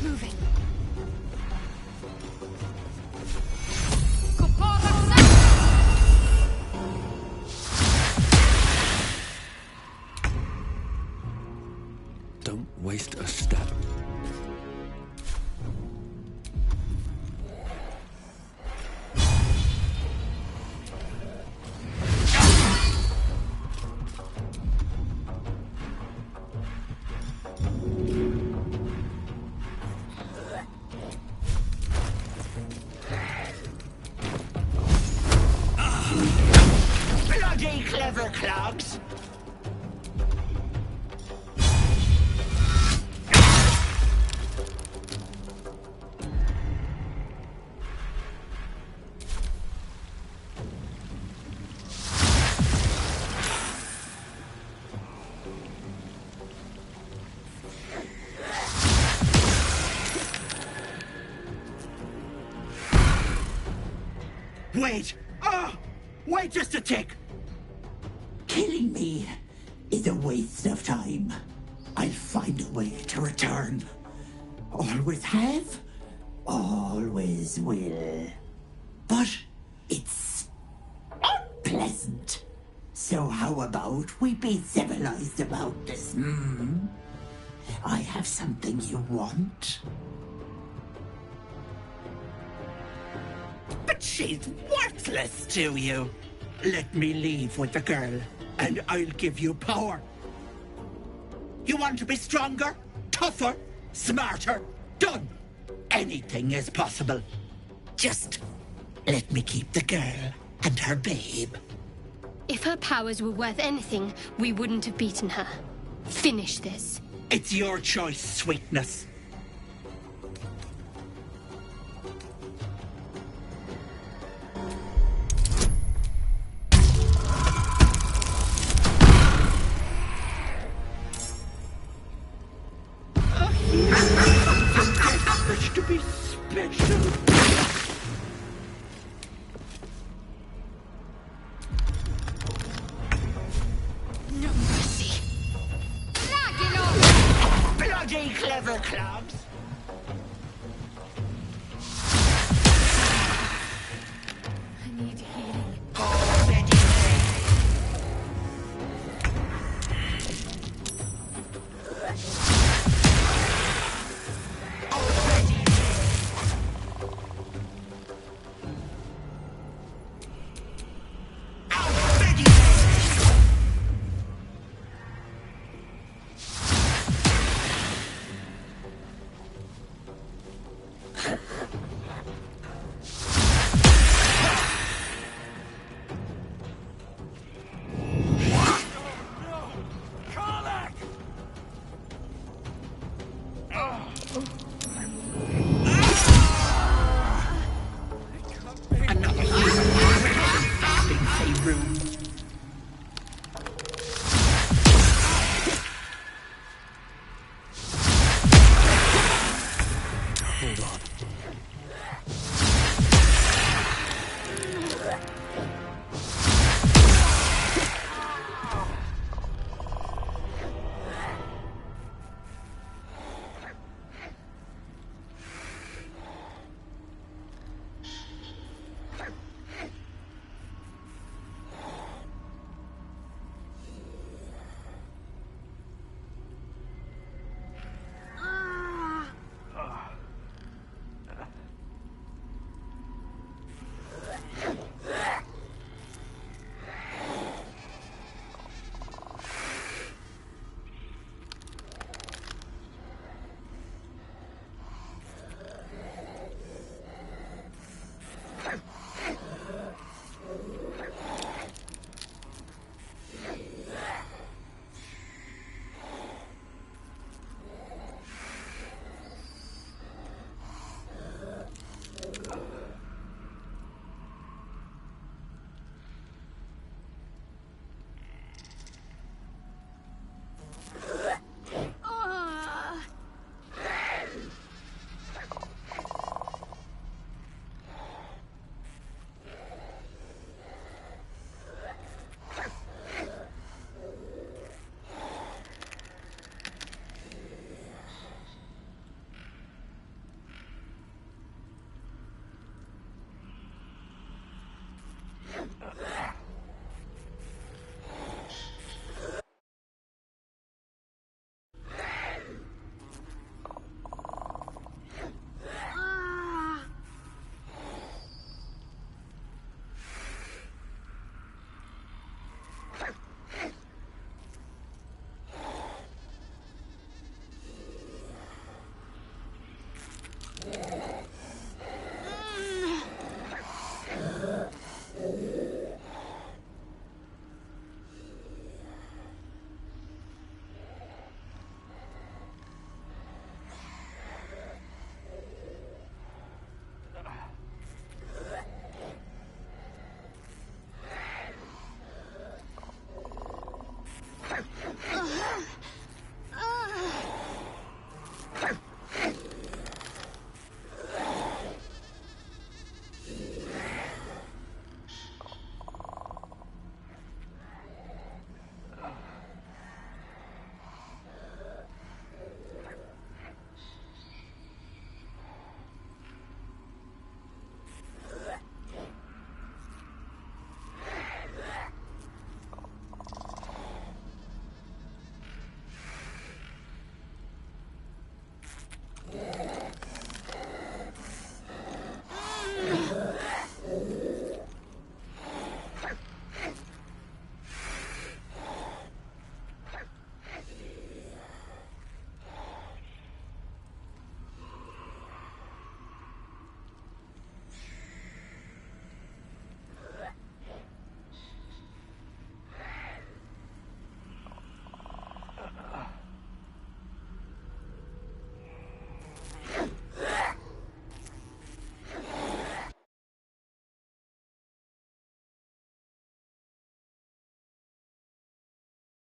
Moving. Don't waste a step. Bloody clever clogs! Wait! Ah! Wait just a tick! Killing me is a waste of time. I'll find a way to return. Always have, always will. But it's unpleasant. So how about we be civilized about this, hmm? I have something you want. But she's worthless to you. Let me leave with the girl, and I'll give you power. You want to be stronger, tougher, smarter? Done. Anything is possible. Just let me keep the girl and her babe. If her powers were worth anything, we wouldn't have beaten her. Finish this. It's your choice, sweetness. clubs? I need healing. Another fasting room.